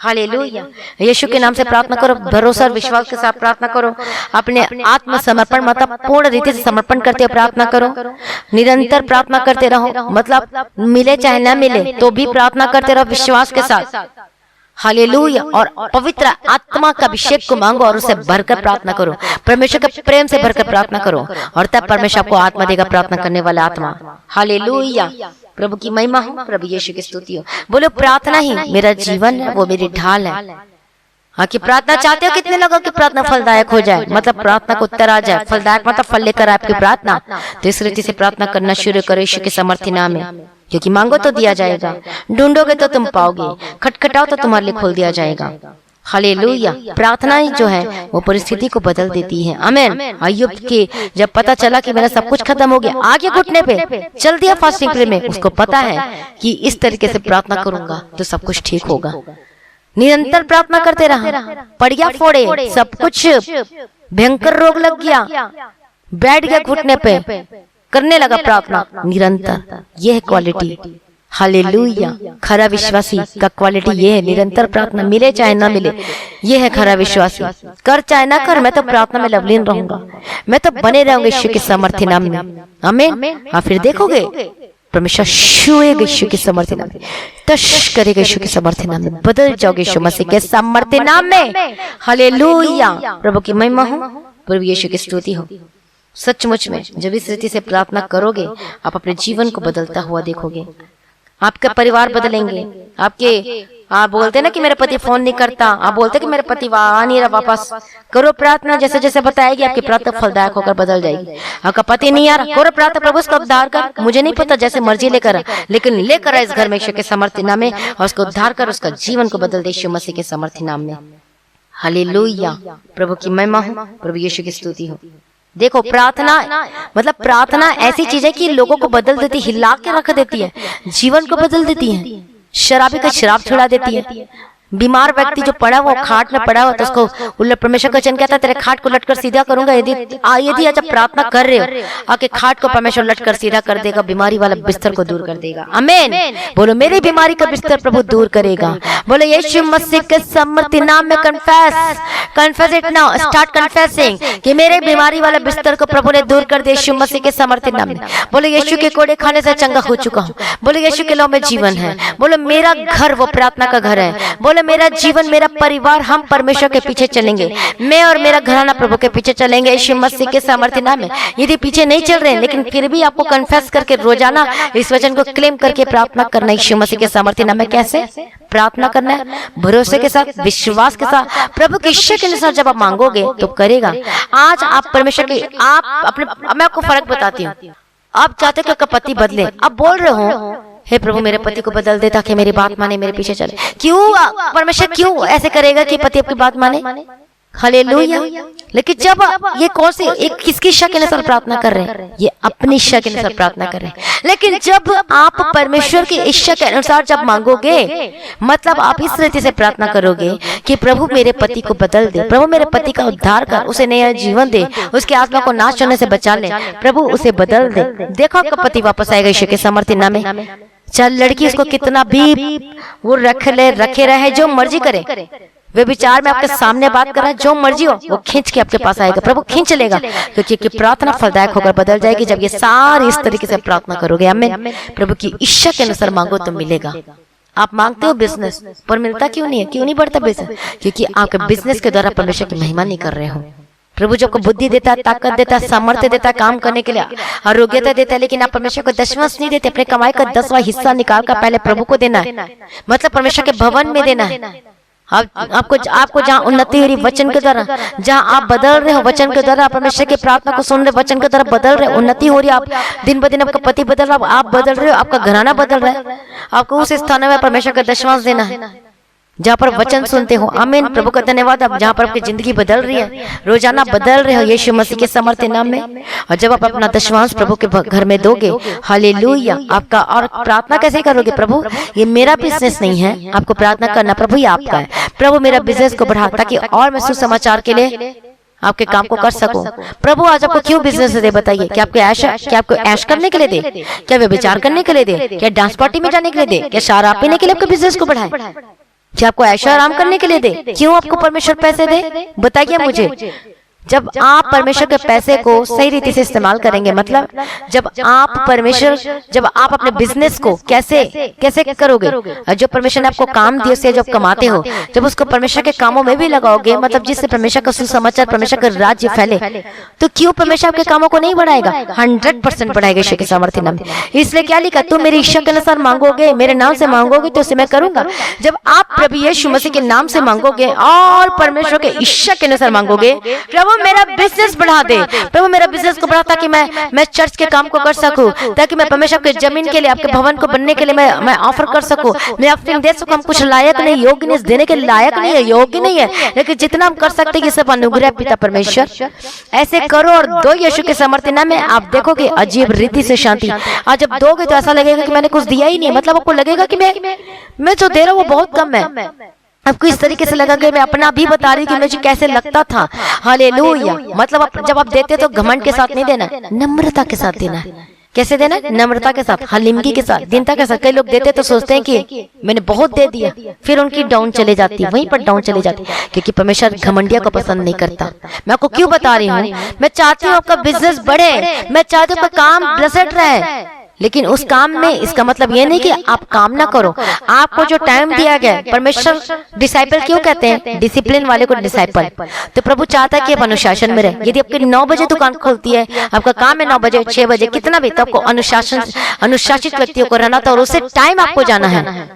हालेलुया। यीशु के नाम से प्रार्थना करो, भरोसा और विश्वास के साथ प्रार्थना करो, अपने आत्म समर्पण मतलब पूर्ण रीति से समर्पण करते हुए प्रार्थना करो। निरंतर प्रार्थना करते रहो, मतलब मिले चाहे न मिले तो भी प्रार्थना करते रहो विश्वास के साथ। हालेलुया। और पवित्र आत्मा का अभिषेक को मांगो और उसे भरकर प्रार्थना करो, परमेश्वर के प्रेम से भरकर प्रार्थना करो, और तब परमेश्वर आपको आत्मा देगा, प्रार्थना करने वाला आत्मा। हालेलुया। प्रभु की महिमा हो, प्रभु यीशु की स्तुति हो। बोलो प्रार्थना ही मेरा जीवन है, वो मेरी ढाल है। हाँ, कि प्रार्थना चाहते हो? कितने लोगों की प्रार्थना फलदायक हो जाए, मतलब प्रार्थना को उत्तर आ जाए। फलदायक मतलब फल लेकर आपकी प्रार्थना। तो इस रीति से प्रार्थना करना शुरू करो यीशु के समर्थी नाम में, क्योंकि मांगो तो दिया जाएगा, ढूंढोगे तो तुम पाओगे, खटखटाओ तो तुम्हारे लिए खोल दिया जाएगा। हालेलुया। प्रार्थना ही जो है वो परिस्थिति को बदल देती है। आमीन। अय्यूब के जब पता चला कि मेरा सब कुछ खत्म हो गया, आगे घुटने पे चल दिया फास्टिंग प्रेयर में। उसको पता है कि इस तरीके से प्रार्थना करूंगा तो सब कुछ ठीक होगा। निरंतर प्रार्थना करते रहा, पड़िया फोड़े, सब कुछ भयंकर रोग लग गया, बैठ गया घुटने पे, करने लगा प्रार्थना निरंतर। यह है क्वालिटी। हालेलुया। खरा विश्वासी का क्वालिटी ये है, निरंतर प्रार्थना, मिले चाहे ना मिले। ये है खरा विश्वासी। कर चाहे ना कर, मैं तो प्रार्थना में लवलीन रहूंगा, मैं तो बने रहूंगा यीशु के समर्थी नाम में। आमीन। आप फिर देखोगे परमेश्वर छुएगा यीशु के समर्थी नाम में, टच करेगा यीशु के समर्थी नाम में, बदल जाओगे यीशु मसीह के समर्थी नाम में। हालेलुया। प्रभु की महिमा हो, प्रभु यीशु की स्तुति हो। सचमुच में जब इस रीति से प्रार्थना करोगे, आप अपने जीवन को बदलता हुआ देखोगे। आपका परिवार बदलेंगे। आप बोलते ना कि मेरा पति फोन नहीं करता, आप बोलते कि मेरे पति आ नहीं रहा वापस, करो प्रार्थना, जैसे जैसे बताएगी आपकी प्रार्थना फलदायक होकर बदल जाएगी। आपका पति नहीं आ रहा, करो प्रार्थना, प्रभु उसका उद्धार कर, मुझे नहीं पता जैसे मर्जी लेकर, लेकिन लेकर इस घर में यीशु के समर्थी नाम में, और उसको उद्धार कर, उसका जीवन को बदल दे यीशु मसीह के समर्थी नाम में। हालेलुया। प्रभु की महिमा हो, प्रभु यीशु की स्तुति हो। देखो प्रार्थना मतलब प्रार्थना ऐसी चीज है कि लोगों को बदल देती, हिला के रख देती है, जीवन को बदल देती है। शराबी का शराब छुड़ा देती है। बीमार व्यक्ति जो पड़ा हुआ खाट में पड़ा हुआ, तो उसको उल्लट परमेश्वर का वचन कहता है तेरे खाट को लटकर सीधा करूंगा। यदि आज प्रार्थना कर रहे हो, आके खाट को परमेश्वर लटकर सीधा कर देगा, बीमारी वाला बिस्तर को दूर कर देगा। आमीन। बोलो मेरी बीमारी का बिस्तर प्रभु दूर करेगा। बोलो यीशु मसीह के समर्थी नाम में confess it now, start confessing कि मेरे बीमारी वाला बिस्तर को प्रभु ने दूर कर दिया यीशु मसीह के समर्थी नाम में। बोलो यीशु के कोड़े खाने से चंगा हो चुका हूँ। बोलो यीशु के लौ में जीवन है। बोलो मेरा घर वो प्रार्थना का घर है। बोलो मेरा जीवन, मेरा परिवार, हम परमेश्वर के पीछे चलेंगे, मैं और मेरा घराना प्रभु के पीछे चलेंगे यीशु मसीह के सामर्थ्य नाम में। यदि पीछे नहीं चल रहे हैं, लेकिन फिर भी आपको कन्फेस करके रोजाना इस वचन को क्लेम करके प्रार्थना करना यीशु मसीह के सामर्थ्य नाम में। कैसे प्रार्थना करना है? भरोसे के साथ, विश्वास के साथ, प्रभु की इच्छा के अनुसार जब आप मांगोगे तो करेगा। आज आप परमेश्वर के मैं आपको फर्क बताती हूँ। आप चाहते हो कि आपका पति बदले, आप बोल रहे हो हे प्रभु मेरे पति को बदल दे ताकि मेरी बात माने, मेरे पीछे चले। क्यों परमेश्वर क्यों ऐसे करेगा कि पति आपकी बात माने? हालेलुया। लेकिन जब ये कौन सी एक किसकी इच्छा के अनुसार प्रार्थना कर रहे हैं? ये अपनी इच्छा के अनुसार प्रार्थना कर रहे हैं। लेकिन जब आप परमेश्वर की इच्छा के अनुसार जब मांगोगे, मतलब आप इस रीति से प्रार्थना करोगे कि प्रभु मेरे पति को बदल दे, प्रभु मेरे पति का उद्धार कर, उसे नया जीवन दे, उसके आत्मा को नाश होने से बचा ले, प्रभु उसे बदल दे। देखो आपका पति वापस आएगा यीशु के सामर्थ्य नाम में। चल लड़की उसको कितना भी वो रखे रहे, जो मर्जी करे, वे विचार में आपके सामने बात कर रहा है, जो मर्जी हो वो खींच के आपके पास आएगा, प्रभु खींच लेगा, क्योंकि प्रार्थना फलदायक होकर बदल जाएगी जब ये सारी इस तरीके से प्रार्थना करोगे। आमीन। प्रभु की इच्छा के अनुसार मांगो तो मिलेगा। आप मांगते हो बिजनेस, पर मिलता क्यों नहीं है? क्यों नहीं बढ़ता बिजनेस? क्योंकि आपके बिजनेस के द्वारा परमेश्वर की महिमा नहीं कर रहे हो। प्रभु जो को बुद्धि देता है, ताकत देता है, सामर्थ्य देता है काम करने के लिए, आरोग्यता देता है, लेकिन आप परमेश्वर को दशमांश नहीं देते। अपने कमाई का 10वां हिस्सा निकाल कर पहले प्रभु को देना है, मतलब परमेश्वर के भवन में देना है। आपको जहाँ उन्नति हो रही वचन के द्वारा, जहाँ आप बदल रहे हो वचन के द्वारा, परमेश्वर की प्रार्थना को सुन रहे वचन के द्वारा बदल रहे, उन्नति हो रही है। आप दिन ब दिन आपका पति बदल रहा है, आप बदल रहे हो, आपका घराना बदल रहा है। आपको उस स्थान में परमेश्वर का दशमांश देना है जहाँ पर वचन सुनते हो। आमीन। प्रभु का धन्यवाद। अब जहाँ पर आपकी जिंदगी बदल रही है, रोजाना बदल रहे हो यीशु मसीह के सामर्थ्य नाम में। और जब आप अपना दशमांश प्रभु के घर में दोगे, हालेलुया, आपका। और प्रार्थना कैसे करोगे? प्रभु ये मेरा बिजनेस नहीं है, आपको प्रार्थना करना, प्रभु ये आपका है। प्रभु मेरा बिजनेस को बढ़ा, ताकि और मैं सुसमाचार के लिए आपके काम को कर सकूं। प्रभु आज आपको क्यों बिजनेस दे बताइए? क्या आपको ऐश करने के लिए दे? क्या व्यभिचार करने के लिए दे? क्या डांस पार्टी में जाने के लिए दे? क्या शराब पीने के लिए आपके बिजनेस को बढ़ाए? क्या आपको ऐशो आराम करने के लिए दे? क्यों आपको परमेश्वर पैसे दे? बताइए मुझे। जब आप परमेश्वर के पैसे को सही रीति से इस्तेमाल करेंगे, मतलब जब आप अपने बिजनेस को कैसे करोगे, जो परमेश्वर ने आपको काम दिए उससे जब कमाते हो, जब उसको परमेश्वर के कामों में भी लगाओगे, मतलब जिससे परमेश्वर का सुसमाचार, परमेश्वर का राज्य फैले, तो क्यों परमेश्वर आपके कामों को नहीं बढ़ाएगा? 100% बढ़ाएगा ईश्वर के सामर्थ्य नाम। इसलिए क्या लिखा? तुम मेरी इच्छा के अनुसार मांगोगे, मेरे नाम से मांगोगे तो उसे मैं करूंगा। जब आप प्रभु यीशु मसीह के नाम से मांगोगे और परमेश्वर के इच्छा के अनुसार मांगोगे, प्रभु मेरा बिजनेस बढ़ा दे, प्रभु मेरा बिजनेस को बढ़ा, ताकि मैं चर्च के काम को कर सकूं, ताकि मैं परमेश्वर के जमीन के लिए, आपके भवन को बनने के लिए मैं ऑफर कर सकूं, मैं ऑफरिंग दे सकूं। हम कुछ लायक नहीं, योग्य नहीं, देने के लायक नहीं है, योग्य नहीं है, लेकिन जितना हम कर सकते हैं, ये सब अनुग्रह पिता परमेश्वर। ऐसे करो और दो यीशु के सामर्थ्य नाम में, आप देखोगे अजीब रीति से शांति। आज जब दोगे तो ऐसा लगेगा कि मैंने कुछ दिया ही नहीं, मतलब आपको लगेगा कि मैं जो दे रहा हूँ वो बहुत कम है। आपको इस तरीके से लगा कि मैं अपना भी बता रही कि मुझे कैसे लगता था। हालेलुया। मतलब जब आप देते तो घमंड के साथ नहीं देना, नम्रता के साथ देना। कैसे देना? नम्रता के साथ, हलिमगी के साथ, दीनता के साथ। कई लोग देते तो सोचते हैं कि मैंने बहुत दे दिया, फिर उनकी डाउन चले जाती है, वहीं पर डाउन चले जाती है, क्योंकि परमेश्वर घमंडिया को पसंद नहीं करता। मैं आपको क्यों बता रही हूँ? मैं चाहती हूँ आपका बिजनेस बढ़े, मैं चाहती हूँ आपका काम ब्लेसेड रहे, लेकिन उस काम में इसका मतलब ये नहीं कि आप काम ना करो। आपको जो टाइम दिया गया, परमेश्वर डिसाइपल क्यों कहते हैं? डिसिप्लिन वाले को डिसाइपल। तो प्रभु चाहता है कि आप अनुशासन में रहे। यदि आपकी 9 बजे दुकान खुलती है, आपका काम है 9 बजे 6 बजे कितना भी, तो आपको अनुशासित व्यक्तियों को रहना था, और उसे टाइम आपको जाना है,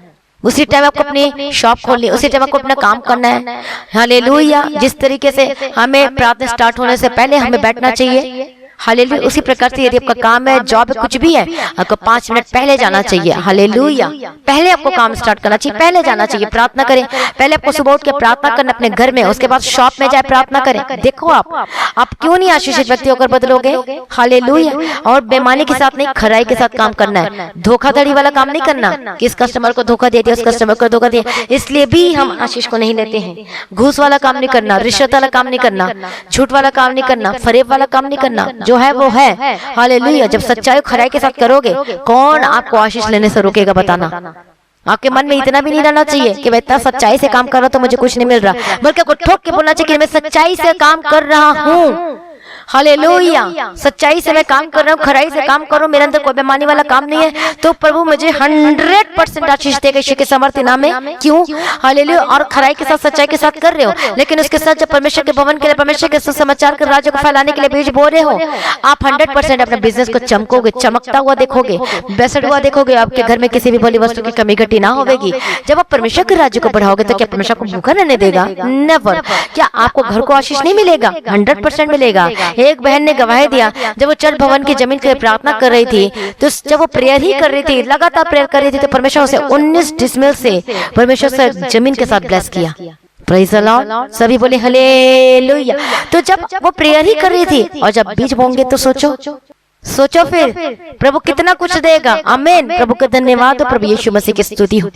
उसी टाइम आपको अपनी शॉप खोलनी, उसी टाइम आपको अपना काम करना है। हालेलुया। जिस तरीके से हमें प्रार्थना स्टार्ट होने से पहले हमें बैठना चाहिए, हालेलुया, उसी प्रकार से यदि आपका काम है, जॉब है, कुछ भी है, आपको 5 मिनट पहले जाना चाहिए। हालेलुया। पहले आपको काम स्टार्ट करना चाहिए, पहले जाना चाहिए। प्रार्थना करें, पहले आपको सुबह उठ के प्रार्थना करना अपने घर में, उसके बाद शॉप में जाए प्रार्थना करें। देखो आप क्यों नहीं आशीषित व्यक्ति होकर बदलोगे? हालेलुया। और बेईमानी के साथ नहीं, खराई के साथ काम करना है, धोखाधड़ी वाला काम नहीं करना, किस कस्टमर को धोखा दे दिया, उस कस्टमर को धोखा दिया, इसलिए भी हम आशीष को नहीं लेते हैं। घूस वाला काम नहीं करना, रिश्वत वाला काम नहीं करना, झूठ वाला काम नहीं करना, फरेब वाला काम नहीं करना। जो है वो है। हालेलुया। जब सच्चाई खराई के साथ करोगे, कौन आपको आशीष लेने से रोकेगा? बताना। आपके मन में इतना भी नहीं रहना चाहिए कि मैं इतना सच्चाई से काम कर रहा हूं तो मुझे कुछ नहीं मिल रहा, बल्कि आपको ठोक के बोलना चाहिए कि मैं सच्चाई से काम कर रहा हूं। हालेलुया। सच्चाई से मैं काम कर रहा हूँ, खराई से काम कर रहा हूँ, मेरे अंदर कोई बेईमानी वाला काम नहीं है, तो प्रभु मुझे 100% आशीष देगा ईश्वर के सामर्थ्य नाम में। क्यों? हालेलुया। और खराई के साथ, सच्चाई के साथ कर रहे हो, लेकिन उसके साथ जब परमेश्वर के भवन के लिए, परमेश्वर के सुसमाचार के राज्य को फैलाने के लिए बीज बो रहे हो, आप 100% अपने बिजनेस को चमकोगे, चमकता हुआ देखोगे, ब्लेसड हुआ देखोगे। आपके घर में किसी भी भली वस्तु की कमी घटी ना होगी। जब आप परमेश्वर के राज्य को बढ़ाओगे तो क्या परमेश्वर को भूखा रहने देगा? नेवर। क्या आपको घर को आशीष नहीं मिलेगा? 100% मिलेगा। एक बहन ने गवाही दिया, जब वो चर्च भवन की जमीन के लिए प्रार्थना कर रही थी, तो जब वो प्रेयर ही कर रही थी, लगातार प्रेयर कर रही थी, तो परमेश्वर उसे 19 डिसमिल से परमेश्वर से जमीन के साथ ब्लेस किया। Praise the Lord. सभी बोले हालेलुया। तो जब वो प्रेयर ही कर रही थी, और जब बीज बोंगे तो सोचो फिर प्रभु कितना कुछ देगा। आमीन। प्रभु का धन्यवाद हो, प्रभु यीशु मसीह की स्तुति हो।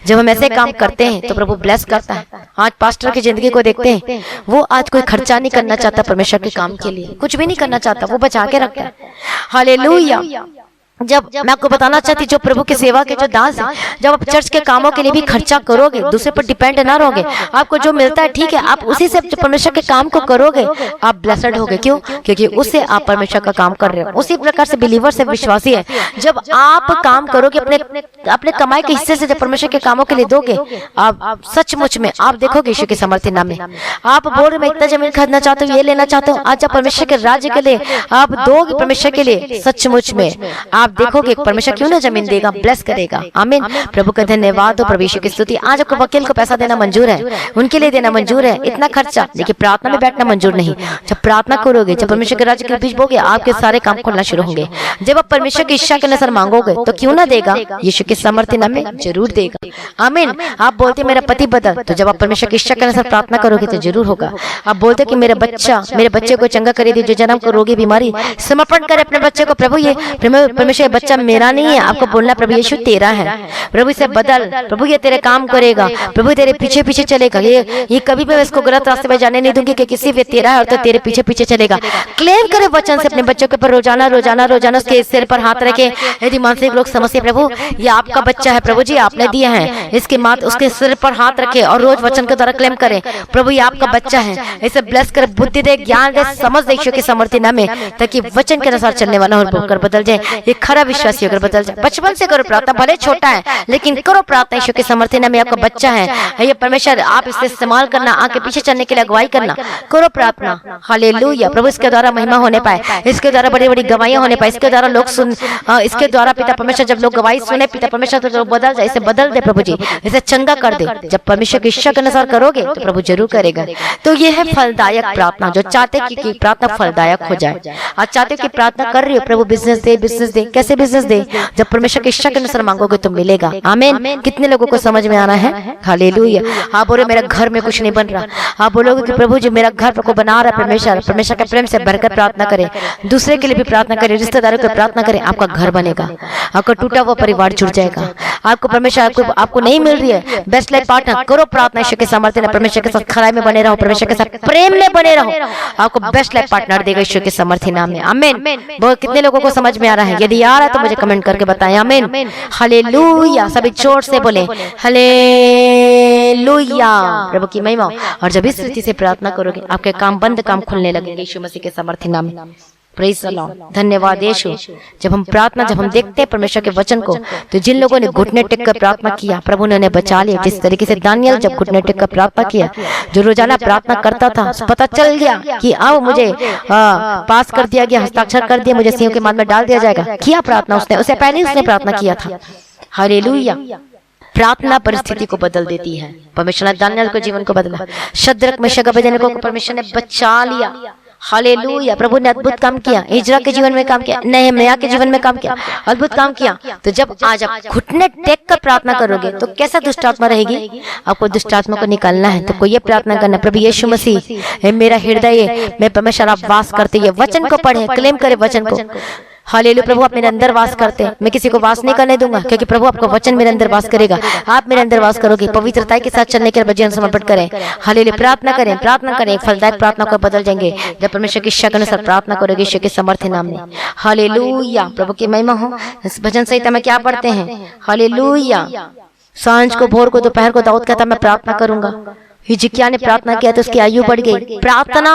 जब हम ऐसे काम करते हैं तो प्रभु ब्लेस करता है। आज पास्टर की जिंदगी को देखते हैं, वो आज कोई खर्चा नहीं करना चाहता परमेश्वर के काम के लिए, कुछ भी नहीं करना चाहता, वो बचा के रखता है। हालेलुया। जब मैं आपको बताना चाहती, जो प्रभु की सेवा के जो दास है, जब आप चर्च के कामों के लिए भी खर्चा करोगे, दूसरे पर डिपेंड ना रहोगे, आपको जो मिलता है ठीक है, आप उसी से परमेश्वर के काम को करोगे, आप ब्लेसड होगे। क्यों? क्योंकि उससे आप परमेश्वर का काम कर रहे हो। उसी प्रकार से बिलीवर से विश्वासी है, जब आप काम करोगे अपने कमाई के हिस्से से, जब परमेश्वर के कामों के लिए दोगे, आप सचमुच में आप देखोगे यीशु के सामर्थ्य नाम में। आप बोल रहे मैं इतना जमीन खरीदना चाहता हूँ, ये लेना चाहता हूँ, आज आप परमेश्वर के राज्य के लिए आप दोगे, परमेश्वर के लिए, सचमुच में आप आप देखोगे परमेश्वर क्यों ना जमीन देगा, ब्लेस करेगा। आमीन। प्रभु का धन्यवाद हो, प्रभु यीशु की स्तुति। आज आपको वकील को पैसा देना मंजूर है, उनके लिए देना मंजूर है, इतना खर्चा, लेकिन प्रार्थना में बैठना मंजूर नहीं। जब प्रार्थना करोगे, जब परमेश्वर के राज्य के बीच बोगे, आपके सारे काम खुलना शुरू होंगे। जब आप परमेश्वर की इच्छा के अनुसार मांगोगे तो क्यों ना देगा, यीशु के सामर्थ्य नाम में जरूर देगा। आमीन। आप बोलते मेरा पति बदल, तो जब आप परमेश्वर की इच्छा के अनुसार प्रार्थना करोगे तो जरूर होगा। आप बोलते कि मेरे बच्चे को चंगा करे दे, जो जन्म को रोगी बीमारी, समर्पण करे अपने बच्चे को। प्रभु ये परमेश्वर बच्चा मेरा नहीं है, आपको बोलना प्रभु यीशु तेरा है, प्रभु इसे बदल, प्रभु ये तेरे काम करेगा, प्रभु तेरे पीछे पीछे चलेगा, ये कभी भी मैं इसको गलत रास्ते में जाने नहीं दूंगी कि किसी भी तेरा है और तो तेरे पीछे पीछे चलेगा। क्लेम करे वचन से अपने बच्चों के ऊपर रोजाना रोजाना रोजाना उसके सिर पर हाथ रखे। यदि मानसिक लोग समझे प्रभु ये आपका बच्चा है, प्रभु जी आपने दिया है, इसके मात उसके सिर पर हाथ रखे और रोज वचन के द्वारा क्लेम करे, प्रभु ये आपका बच्चा है, इसे ब्लेस कर, बुद्धि दे, ज्ञान दे, समझ दे ईश्वर की समर्थी नाम में, ताकि वचन के अनुसार चलने वाला होकर बदल जाए। ये खरा विश्वासी होकर बदल जाए। बचपन से करो प्रार्थना, भले छोटा है लेकिन करो प्रार्थना। ईश्वर की समर्थी नाम में आपका बच्चा है, ये परमेश्वर आप इसे इस्तेमाल करना, आगे पीछे चलने के लिए अगुवाई करना, करो प्रार्थना। हालेलुया। प्रभु इसके द्वारा महिमा होने पाए, इसके द्वारा बड़ी बड़ी गवाहियां होने पाए, इसके द्वारा लोग सुन, इसके द्वारा पिता परमेश्वर जब लोग गवाही सुने पिता परमेश्वर तो बदल जाए, इसे बदल दे प्रभु जी, इसे चंगा कर दे। जब परमेश्वर की इच्छा के अनुसार करोगे तो प्रभु जरूर करेगा। तो ये है फलदायक प्रार्थना, जो चाहते कि प्रार्थना फलदायक हो जाए। आज चाहते हो कि प्रार्थना कर रही हो प्रभु बिजनेस दे, बिजनेस दे, कैसे बिजनेस दे, जब परमेश्वर की इच्छा के अनुसार मांगोगे तो मिलेगा। आमीन। कितने लोगों को समझ में आ रहा है? हालेलुया। आप बोले मेरा घर में कुछ नहीं बन रहा, आप बोलोगे कि प्रभु जी मेरा घर को बना रहा है परमेश्वर, परमेश्वर के प्रेम से भरकर प्रार्थना करें, दूसरे के लिए भी प्रार्थना करें, रिश्तेदारों को प्रार्थना करें, आपका घर बनेगा, आपका टूटा हुआ परिवार जुड़ जाएगा। आपको परमेश्वर आपको नहीं मिल रही है बेस्ट लाइफ पार्टनर, करो प्रार्थना ईश्वर के सामर्थ्य में, परमेश्वर के साथ खराई में बने रहो, परमेश्वर के साथ प्रेम में बने रहो, आपको बेस्ट लाइफ पार्टनर देगा ईश्वर के सामर्थ्य नाम में। आमीन। बहुत कितने लोगों को समझ में आ रहा है? यदि आ रहा है तो मुझे कमेंट करके बताएं। आमीन। हालेलुया। सभी जोर से बोले हालेलुया, प्रभु की महिमा। और जब इस रीति से प्रार्थना करोगे आपके काम बंद काम खुलने लगेंगे यीशु मसीह के सामर्थ्य नाम में। Praise the Lord. धन्यवाद यीशु। जब हम देखते हैं परमेश्वर के वचन को, तो जिन लोगों ने घुटने टेक कर प्रार्थना किया प्रभु ने उन्हें बचा लिया। जिस तरीके से दानियल जब घुटने टेक कर प्रार्थना किया, जो रोजाना प्रार्थना करता था, पता चल गया कि अब मुझे पास कर दिया गया, हस्ताक्षर कर दिया, मुझे सिंहों के माद में डाल दिया जाएगा। किया प्रार्थना उसने, उससे पहले उसने प्रार्थना किया था। हालेलुया। प्रार्थना परिस्थिति को बदल देती है। परमेश्वर ने दानियल के जीवन को बदला, शद्रक मेशक अबेदनगो को परमेश्वर ने बचा लिया। हालेलुया। प्रभु ने अद्भुत काम किया, इजरा के जीवन में काम किया, नहम्याह के जीवन में काम किया, अद्भुत काम किया। तो जब आज आप घुटने टेक कर प्रार्थना करोगे तो कैसा दुष्ट आत्मा रहेगी? आपको दुष्ट आत्मा को निकालना है। तो कोई ये प्रार्थना करना, प्रभु यीशु मसीह मेरा हृदय में परमेश्वर आप वास करते, ये वचन को पढ़े, क्लेम करे वचन को। हालेलुया। प्रभु आप मेरे अंदर वास करते हैं, मैं किसी को वास नहीं करने दूंगा, क्योंकि प्रभु आपका वचन मेरे अंदर वास करेगा। आप मेरे अंदर वास करोगे, पवित्रता के साथ चलने के लिए जीवन समर्पित करें। हालेलुया। प्रार्थना करें, प्रार्थना करें, फलदायक प्रार्थना को बदल जाएंगे जब परमेश्वर की इच्छा के अनुसार प्रार्थना करोगे ईश्वर के सामर्थ्य नाम में। हालेलुया। प्रभु की महिमा हो। इस भजन संहिता में क्या पढ़ते हैं? हालेलुया। सांझ को, भोर को, दोपहर को दाऊद कहता मैं प्रार्थना करूंगा। हिजकिय्याह ने प्रार्थना किया तो उसकी आयु बढ़ गई। प्रार्थना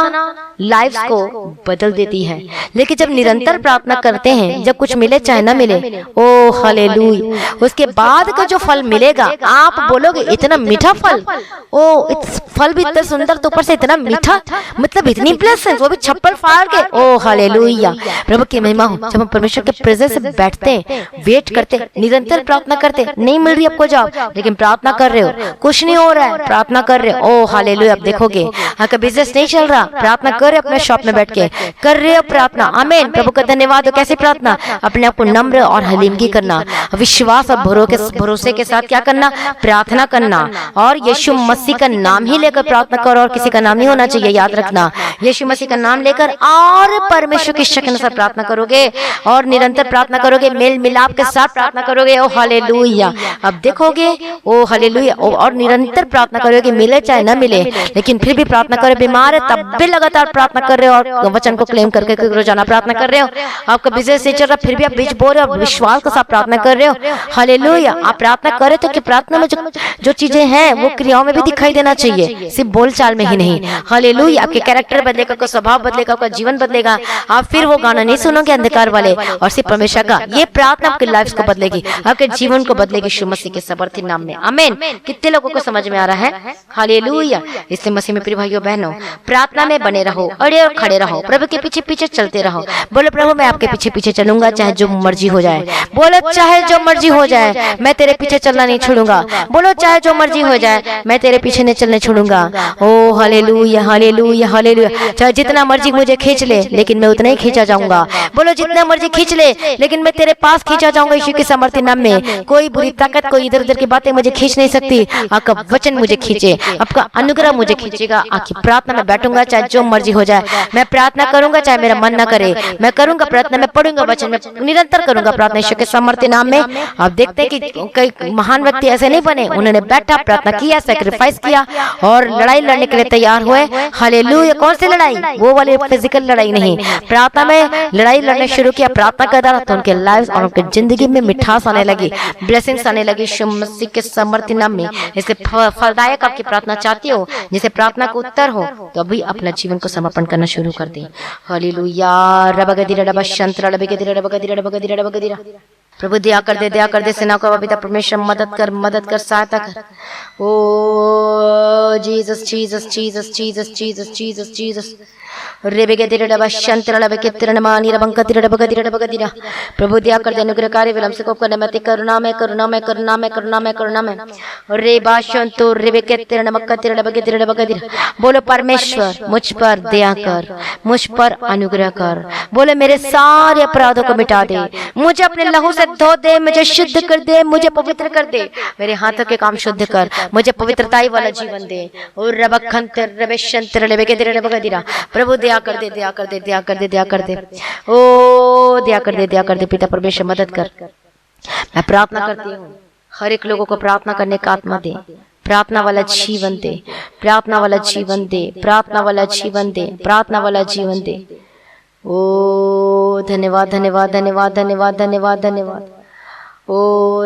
लाइफ को बदल देती है। लेकिन जब निरंतर प्रार्थना करते हैं, जब कुछ मिले चाहे ना मिले, ओ हालेलुया, उसके बाद का जो फल मिलेगा आप बोलोगे इतना मीठा फल, ओ फल भी इतना सुंदर, तो ऊपर से इतना मीठा, मतलब इतनी प्लेसेंस, वो भी छप्पर फाड़ के। ओ हालेलुया। प्रभु की महिमा हो। जब हम परमेश्वर के प्रेजेंस में बैठते हैं, वेट करते, निरंतर प्रार्थना करते, नहीं मिल रही आपको जॉब, लेकिन प्रार्थना कर रहे हो, कुछ नहीं हो रहा है, प्रार्थना कर रहे हो, ओ हालेलुया। आप देखोगे आपका बिजनेस नहीं चल रहा, प्रार्थना कर रहे हो, अपने शॉप में बैठ के कर रहे हो प्रार्थना। आमीन। प्रभु का धन्यवाद हो। कैसे प्रार्थना? अपने आप को नम्र और हलीमगी करना, विश्वास और भरोसे के साथ क्या करना? प्रार्थना करना। और यीशु मसीह का नाम ही लेकर प्रार्थना करो, और किसी का नाम नहीं होना चाहिए, याद रखना। यीशु मसीह का नाम लेकर और परमेश्वर की इच्छा के अनुसार प्रार्थना करोगे और निरंतर प्रार्थना करोगे, मेल मिलाप के साथ प्रार्थना करोगे, ओ हालेलुया। अब देखोगे, ओ हालेलुया, और निरंतर प्रार्थना करोगे, मिले चाहे ना मिले, लेकिन फिर भी प्रार्थना करो। बीमार है तब भी लगातार प्रार्थना कर रहे हो और वचन को क्लेम करके रोजाना प्रार्थना कर रहे हो। आपका बिजनेस नहीं चल रहा, फिर भी आप बीच बोल रहे हो, विश्वास के साथ प्रार्थना कर रहे हो। हालेलुया। आप प्रार्थना करे तो कि प्रार्थना में जो चीजें हैं वो क्रियाओं में भी दिखाई देना चाहिए, सिर्फ बोलचाल में ही नहीं। हालेलुया। आपके कैरेक्टर बदलेगा, आपका स्वभाव बदलेगा, आपका जीवन बदलेगा। आप फिर वो गाना नहीं सुनोगे अंधकार वाले, और सिर्फ परमेश्वर का। ये प्रार्थना आपकी लाइफ को बदलेगी, आपके जीवन को बदलेगी यीशु मसीह के सामर्थ्य नाम में। आमीन। कितने लोगों को समझ में आ रहा है? हालेलुया। हालेलुया। इसलिए मसीह में प्रिय भाइयों बहनों, प्रार्थना में बने रहो, अड़े और खड़े रहो, प्रभु के पीछे पीछे चलते रहो। बोलो प्रभु मैं आपके पीछे पीछे चलूंगा, चाहे जो मर्जी हो जाए। बोलो चाहे जो मर्जी हो जाए, मैं तेरे पीछे चलना नहीं छोड़ूंगा। बोलो चाहे जो मर्जी हो जाए, मैं तेरे पीछे नहीं चलने छोड़ूंगा। ओ हालेलुया हालेलुया हालेलुया। चाहे जितना मर्जी मुझे खींच ले, लेकिन मैं उतना ही खींचा जाऊंगा। बोलो जितना मर्जी खींच ले, लेकिन मैं तेरे पास खींचा जाऊंगा यीशु के सामर्थ्य नाम में। कोई बुरी ताकत, कोई इधर उधर की बातें मुझे खींच नहीं सकती। आपका वचन मुझे खींचे, आपका अनुग्रह मुझे खींचेगा। आपकी प्रार्थना में बैठूंगा, चाहे जो मर्जी हो जाए। मैं प्रार्थना करूंगा चाहे मेरा मन ना करे, मैं करूंगा प्रार्थना, मैं पढ़ूंगा वचन में, निरंतर करूंगा प्रार्थना यीशु के सामर्थ्य नाम में। आप देखते हैं कि कई महान व्यक्ति ऐसे नहीं बने, उन्होंने बैठा प्रार्थना किया, सैक्रिफाइस किया और लड़ाई लड़ने के लिए तैयार हुए। हालेलुया। कौन सी लड़ाई? वो वाली फिजिकल लड़ाई नहीं, प्रार्थना में लड़ाई लड़ने शुरू किया। प्रार्थना कर रहा तो उनके लाइफ और उनके जिंदगी में मिठास आने लगी, ब्लेसिंग्स आने लगी यीशु मसीह के सामर्थ्य नाम में। इससे फलदायक आपकी प्रार्थना चाहती हो, जिसे प्रार्थना का उत्तर हो, तो अभी अपना जीवन को समर्पण करना शुरू कर दें। हालेलुया। रबगदिरा रबशंत्र रबगदिरा रबगदिरा रबगदिरा रबगदिरा। प्रभु दया कर दे, दया कर दे। सेना का पिता परमेश्वर मदद कर, मदद कर, सहायता कर। O Jesus Jesus Jesus Jesus Jesus Jesus Jesus. प्रभु दया कर दे, अनुग्रहकारी विलंब से कोप करने मत, करुणा में करुणा में करुणा में करुणा में करुणा में। रे बाशंतो रे के नमक। बोलो परमेश्वर मुझ पर दया कर, मुझ पर अनुग्रह कर। बोले मेरे सारे अपराधों को मिटा दे, मुझे अपने लहू से धो दे, मुझे शुद्ध कर दे, मुझे पवित्र कर दे। मेरे हाथों के काम शुद्ध कर, मुझे पवित्रताई वाला जीवन दे। और रबखंतर रबेशंतर रबेकेदिरा। प्रभु दया कर दे, दया कर दे, दया कर दे, दया कर दे। ओ दया कर दे, दया कर दे। पिता परमेश्वर मदद कर। मैं प्रार्थना करती हूँ, हर एक लोगों को प्रार्थना करने का आत्मा दे, प्रार्थना वाला जीवन दे, प्रार्थना वाला जीवन दे, प्रार्थना वाला जीवन दे, प्रार्थना वाला जीवन दे। ओ धन्यवाद धन्यवाद धन्यवाद धन्यवाद धन्यवाद धन्यवाद। ओ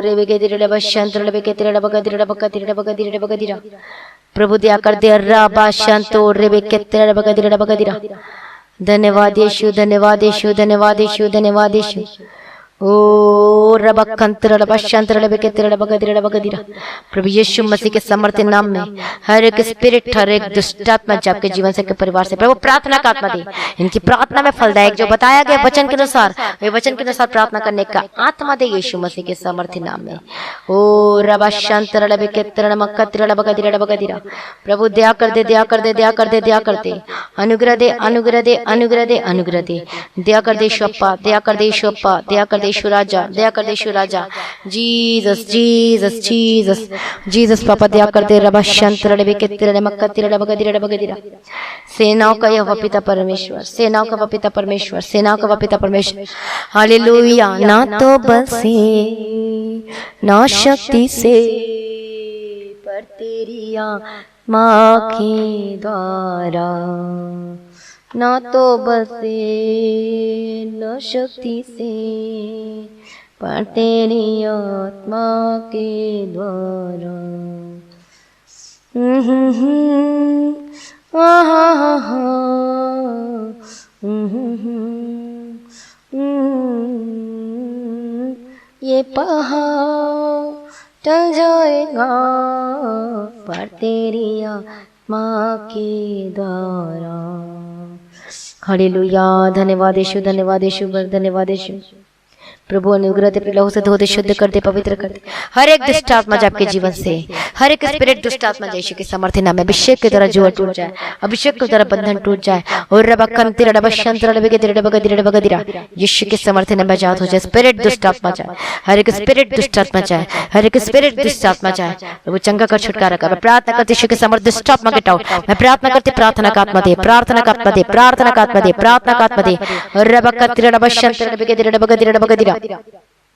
रे बेगेदिरा बशंत्र रे बेगेदिरा बगदिरा बगदिरा बगदिरा बगदिरा। प्रभु दया कर दे। रबा शंतो रे बेगेदिरा बगदिरा बगदिरा। धन्यवाद यीशु, धन्यवाद यीशु, धन्यवाद यीशु, धन्यवाद यीशु। ओ रबकंत्र रबशंत्र रबकेत्र रबगदिरा रबगदिरा। प्रभु यीशु मसीह के समर्थ नाम में हर एक स्पिरिट, हर एक दुष्ट आत्मा आपके जीवन से, के परिवार से, प्रभु प्रार्थना का आत्मा दे। इनकी प्रार्थना में फलदायक जो बताया गया वचन के अनुसार, वे वचन के अनुसार प्रार्थना करने का आत्मा दे यीशु मसीह के समर्थ नाम में। ओ रबशंत्र रबकेत्र नमकत्र रबगदिरा रबगदिरा। प्रभु दया कर दे, दया कर दे, दया कर दे, दया कर दे। अनुग्रह दे, अनुग्रह दे, अनुग्रह दे, अनुग्रह दे। दया कर दे यीशुअप्पा, दया कर दे यीशुअप्पा, दया कर दे यीशु राजा, दया कर दे यीशु राजा। जीसस जीसस जीसस जीसस पापा दया कर दे। रबशंत्र रबकेत्र नमकत्र रबगदिरा रबगदिरा। सेनाओं का यहोवा पिता परमेश्वर, सेनाओं का पिता परमेश्वर, सेनाओं का पिता परमेश्वर। हालेलुया। ना तो बल से ना शक्ति से, पर तेरी आत्मा के द्वारा। ना तो बल से न शक्ति से, पर तेरी आत्मा के द्वारा। ये पहाड़ टल जाएगा, पर तेरी आत्मा के द्वारा। हालेलुया। धन्यवाद यीशु, धन्यवाद यीशु, धन्यवाद यीशु। प्रभु अनुग्रह दे, लहू से धो दे, शुद्ध कर दे, पवित्र कर दे। हर एक दुष्ट आत्मा आपके जीवन से, हर एक स्पिरिट दुष्ट आत्मा यीशु के समर्थ नाम में अभिषेक के द्वारा जुआ टूट जाए, अभिषेक के द्वारा बंधन टूट जाए। और रबकंतिर रबशंत्र रबगदिरा रबगदिरा रबगदिरा। यीशु के समर्थ नाम में आजाद हो जाए। स्पिरिट दुष्ट आत्मा जाए, हर एक स्पिरिट दुष्ट आत्मा जाए, हर एक स्पिरिट दुष्ट आत्मा जाए। प्रभु चंगा कर, छुटकारा कर। मैं प्रार्थना करती यीशु के समर्थ दुष्ट आत्मा के टाउ। मैं प्रार्थना करती, प्रार्थना का आत्मा दे, प्रार्थना का आत्मा दे, प्रार्थना का आत्मा दे, प्रार्थना का आत्मा दे। रबकंतिर रबशंत्र रबगदिरा रबगदिरा रबगदिरा।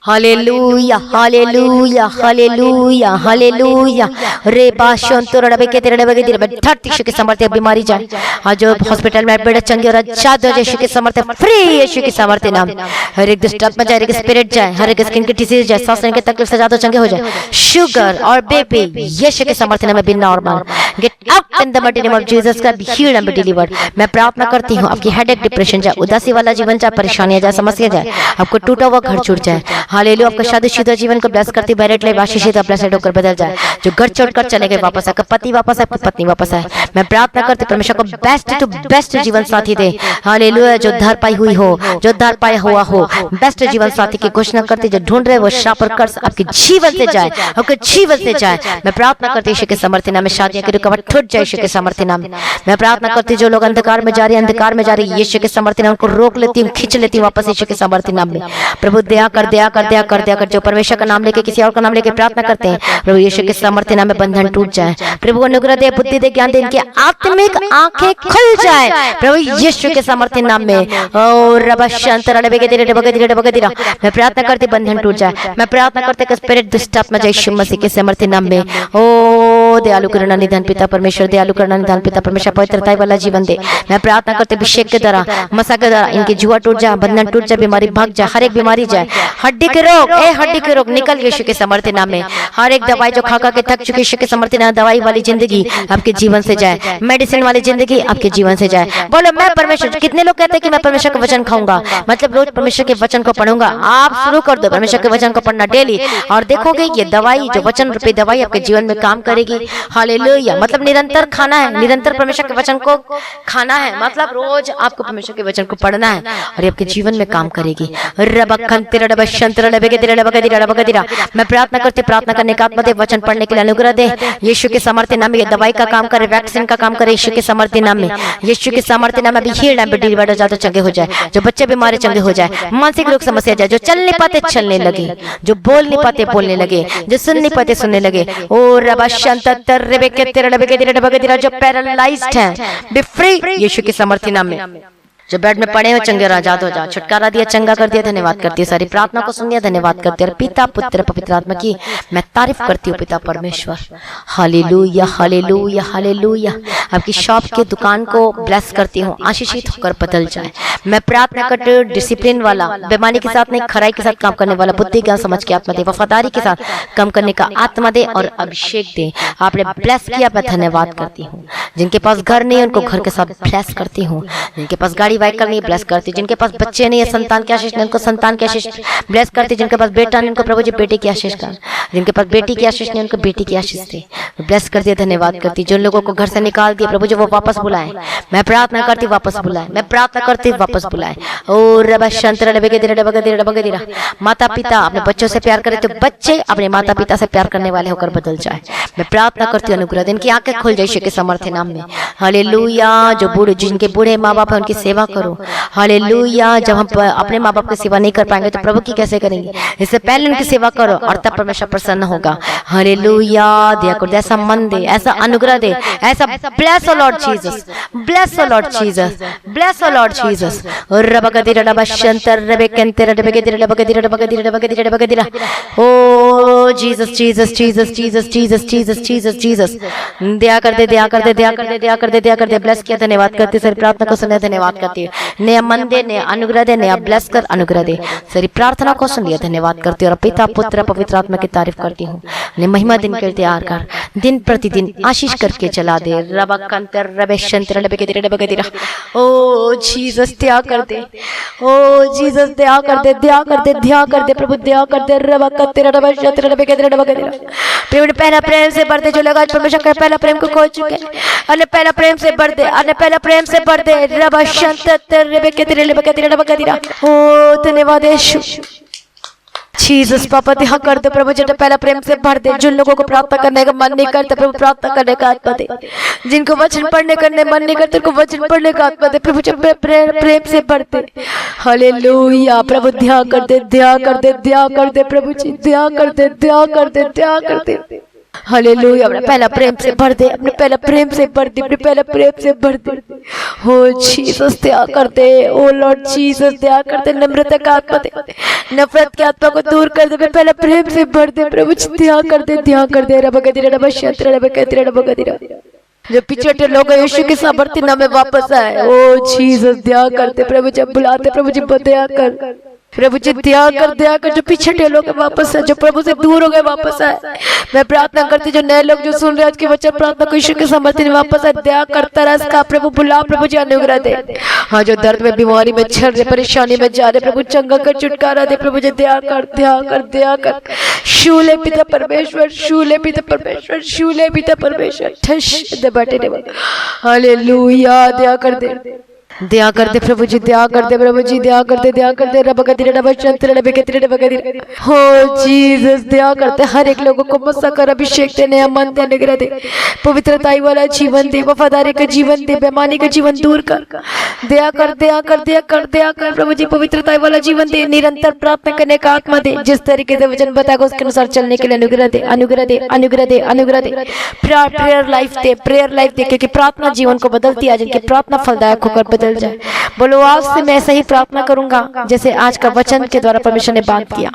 Hallelujah hallelujah hallelujah hallelujah. रे बाशंतो रबकेत्र रबगदिरा। धरती यीशु के समर्थ बीमारी जाए, आज जो हॉस्पिटल में एडमिट चंगे और आजाद हो यीशु के समर्थ, फ्री यीशु के समर्थ नाम। हर एक दुष्ट आत्मा जाए, हर एक स्पिरिट जाए, हर एक स्किन की डिसीज जाए, सांस लेने की तकलीफ से आजाद हो, चंगे हो जाए। शुगर और बीपी यीशु के समर्थ नाम में be normal, get up in the mighty name of Jesus का, be healed and be delivered. मैं प्रार्थना करती हूँ आपकी हेडेक, डिप्रेशन जाए, उदासी वाला जीवन जाए, परेशानियां जाए, समस्या जाए, आपको टूटा हुआ घर छूट जाए। हालेलुया। आपका शादीशुदा जीवन को ब्लेस करती, बैरेट लाइफ आशीषित ब्लेसेड होकर बदल जाए। जो घर छोड़कर चले गए वापस आकर, पति वापस आए, पत्नी वापस आए, मैं प्रार्थना करती परमेश्वर को बेस्ट टू बेस्ट जीवन साथी दे। हालेलुया। जो धार पाई हुई हो, जो धार पाया हुआ हो, बेस्ट जीवन साथी की घोषणा करते, जो ढूंढ रहे वो शाप और कर्ज आपके जीवन से जाए, आपके जीवन से जाए। मैं प्रार्थना करती यीशु के सामर्थ्य नाम में शादियां की रुकावट टूट जाए यीशु के सामर्थ्य नाम में। मैं प्रार्थना करती जो लोग अंधकार में जा रहे हैं, अंधकार में जा रही है, यीशु के सामर्थ्य नाम उनको रोक लेती हूँ, खींच लेती हूँ वापस यीशु के सामर्थ्य नाम में। प्रभु दया कर, दया कर, दया कर, दया कर। जो परमेश्वर का नाम लेके किसी और का नाम लेके प्रार्थना करते हैं, प्रभु यीशु के सामर्थ्य नाम में बंधन टूट जाए। प्रभु अनुग्रह दे, बुद्धि दे, ज्ञान दे, इनकी आत्मिक आंखें खुल जाए प्रभु यीशु के सामर्थ्य नाम में। ओ रबा शंतर बगदिरा, मैं प्रार्थना करती बंधन टूट जाए। मैं प्रार्थना करते कि स्पिरिट दुष्ट आत्मा जय यीशु मसीह के सामर्थ्य नाम में। ओ दयालु करुणा निधान पिता परमेश्वर, दयालु करुणा निधान पिता परमेश्वर, पवित्रता वाला जीवन दे। मैं प्रार्थना करते अभिषेक के द्वारा, मसा के द्वारा इनकी जुआ टूट जाए, बंधन टूट जाए, बीमारी भाग जाए, हर एक बीमारी जाए, हड्डी के रोग, हड्डी के रोग निकल यीशु के सामर्थ्य नाम में। हर एक दवाई जो खा खा के थक चुकी यीशु के सामर्थ्य नाम, दवाई वाली जिंदगी आपके जीवन से जाए, मेडिसिन वाली जिंदगी आपके जीवन से जाए। बोलो मैं परमेश्वर, कितने लोग कहते हैं कि मैं परमेश्वर का वचन खाऊंगा, मतलब रोज परमेश्वर के वचन को पढ़ूंगा। आप शुरू कर दो परमेश्वर के वचन को पढ़ना डेली, और देखोगे ये दवाई, जो वचन रूपी दवाई आपके जीवन में काम करेगी। हालेलुया। मतलब निरंतर खाना है, निरंतर परमेश्वर के वचन को खाना है, मतलब रोज आपको परमेश्वर के वचन को पढ़ना है और ये आपके जीवन में काम करेगी। मैं प्रार्थना करती, प्रार्थना करने का आत्मा दे, वचन पढ़ने के लिए अनुग्रह दे यीशु के सामर्थ्य नाम में। दवाई का काम करे, वैक्सीन का काम करे यीशु के सामर्थ्य नाम में, यीशु के सामर्थ्य नाम में। अभी हील बेटी बड़ा ज्यादा चंगे हो जाए, जो बच्चे बीमारी चंगे हो जाए, मानसिक रोग समस्या जाए, जो चल नहीं पाते चलने लगे, जो बोल नहीं पाते बोलने लगे, जो सुन नहीं पाते सुनने लगे। ओ रबा शंतर जो पैरालाइज्ड है बी फ्री यीशु के सामर्थ्य नाम में। जो बेड में पड़े हो चंगे आजाद हो जाओ, छुटकारा दिया, चंगा कर दिया। धन्यवाद करती है, सारी प्रार्थना को सुन लिया, धन्यवाद करती है। पिता पुत्र पवित्र आत्मा की मैं तारीफ करती हूँ पिता परमेश्वर। Hallelujah, hallelujah, hallelujah. आपकी शॉप के दुकान को ब्लेस करती हूँ, आशीषित होकर बदल जाए। मैं प्रार्थना करती हूँ डिसिप्लिन वाला, बेईमानी के साथ नहीं, खराई के साथ काम करने वाला, बुद्धि ज्ञान समझ के आत्मा दे, वफादारी के साथ काम करने का आत्मा दे और अभिषेक दे। आपने ब्लेस किया, मैं धन्यवाद करती हूँ। जिनके पास घर नहीं है उनको घर के साथ ब्लेस करती हूँ, जिनके पास गाड़ी वाइकल नहीं ब्लेस करती, जिनके पास बच्चे नहीं है, संतान की आशीष नहीं, उनको संतान की आशीष ब्लेस करती, जिनके पास बेटा नहीं उनको प्रभु जी बेटे की आशीष कर, जिनके पास बेटी की आशीष नहीं उनको बेटी की आशीष दे, ब्लेस कर दिया, धन्यवाद करती। जिन लोगों को घर से निकाल दिया प्रभु जी वो वापस बुलाए, मैं प्रार्थना करती वापस बुलाए, मैं प्रार्थना करती वापस बुलाए। ओ रबा शंतर डबगदिरा, माता पिता अपने बच्चों से प्यार करे तो बच्चे अपने माता पिता से प्यार करने वाले होकर बदल जाए। मैं प्रार्थना करती हूँ अनुग्रह दे, इनकी आंखें खुल जाए यीशु के सामर्थ्य नाम में। हालेलुया। जो बूढ़े, जिनके बूढ़े माँ बाप है उनकी सेवा करो। हालेलुया। जब हम अपने माँ बाप की सेवा नहीं कर पाएंगे तो प्रभु की कैसे करेंगे, इससे पहले उनकी सेवा करो और तब परमेश्वर प्रसन्न होगा। हालेलुया। दया कर दे, ऐसा मन दे, ऐसा अनुग्रह दे, ऐसा bless O Lord Jesus, bless O Lord Jesus, bless O Lord Jesus. O Jesus, Jesus, Jesus, Jesus, Jesus, Jesus, Jesus, Jesus. दया कर दे, दया कर दे, दया कर दे, दया कर दे, दया कर दे। ब्लेस किया, धन्यवाद करती, सारी प्रार्थना को सुने, धन्यवाद करती है। नया मन दे, नया अनुग्रह दे, नया ब्लेस कर, अनुग्रह दे। सारी प्रार्थना को सुन लिया, धन्यवाद करती हूँ और पिता पुत्र पवित्र आत्मा की तारीफ करती हूँ। ने महिमा दिन के तैयार कर, दिन प्रतिदिन आशीष करके चला दे। रबा कंतर रबे शंतर रबे के रबे के। ओ जीसस दया कर दे, ओ जीसस दया कर दे, दया कर दे, दया कर दे प्रभु, दया कर दे। रबा कंतर रबे शंतर रबे के रबे के। प्रभु पहला प्रेम से भर दे, जो लगा परमेश्वर का पहला प्रेम को खो चुके, अन्य पहला प्रेम से भर दे, अन्य पहला प्रेम से भर दे। रबा शंतर रबे के रबे के। ओ धन्यवाद यीशु। जीसस पापा दया कर दे प्रभु, जो पहला प्रेम से भर दे। जिन लोगों को प्रार्थना करने का मन नहीं करता प्रभु प्रार्थना करने का आत्मा दे, जिनको वचन पढ़ने करने मन नहीं करता उनको वचन पढ़ने का आत्मा दे प्रभु, जो प्रेम से भर दे। हालेलुया। प्रभु दया कर दे, दया कर दे, दया कर दे प्रभु जी, दया कर दे, दया कर दे, दया कर दे। हालेलुया। अपने पहला प्रेम से भर दे, अपने पहला प्रेम से भर दे, अपने पहला प्रेम से भर दे। हो जीसस दया कर दे, ओ लॉर्ड जीसस दया कर दे। नम्रता का आत्मा दे, नफरत की आत्मा को दूर कर दे, अपने पहला प्रेम से भर दे प्रभु, दया कर दे, दया कर दे। रबगदिरा रबा शंतर रबगदिरा रबगदिरा। जो पिछड़े लोग यीशु के सामर्थ्य नाम में वापस आए, ओ जीसस दया करते प्रभु, जब बुलाते प्रभु जी दया कर। प्रभु जी दया कर जो पीछे टे लोग वापस है, जो प्रभु से दूर हो गए वापस आए। मैं प्रार्थना करती जो नए लोग जो सुन रहे आज के वचन प्रार्थना को ईश्वर के समर्थन में वापस आए, दया करता रहा इसका प्रभु बुला, प्रभु जी अनुग्रह दे। हाँ जो दर्द में बीमारी में झड़ रहे परेशानी में जा रहे प्रभु चंगा कर छुटकारा दे, प्रभु जी दया कर शूले पिता परमेश्वर, शूले पिता परमेश्वर, शूले पिता परमेश्वर ठश दे बैठे दे। हालेलुया दया कर दे प्रभु जी, दया कर दे प्रभु जी, दया कर दे रब गदिरे रब शंतर रब गदिरे रब गदिरे हो जीसस दया करते हर एक लोगों को मसा कर अभिषेक दे, नया मन दे, अनुग्रह दे, पवित्रताई वाला जीवन दे, वफादारी का जीवन दे, बेईमानी का जीवन दूर कर, दया कर प्रभु जी, पवित्रताई वाला जीवन दे, निरंतर प्रार्थना करने का आत्मा दे, जिस तरीके से वचन बताएगा उसके अनुसार चलने के लिए अनुग्रह दे, अनुग्रह दे, अनुग्रह दे, अनुग्रह दे, प्रेयर लाइफ दे, प्रेयर लाइफ दे, क्योंकि प्रार्थना जीवन को बदलती है, जिनकी प्रार्थना फलदायक होकर बदल जाए। बोलो आज से मैं ऐसा ही प्रार्थना करूंगा जैसे आज का वचन के द्वारा परमेश्वर ने बात किया।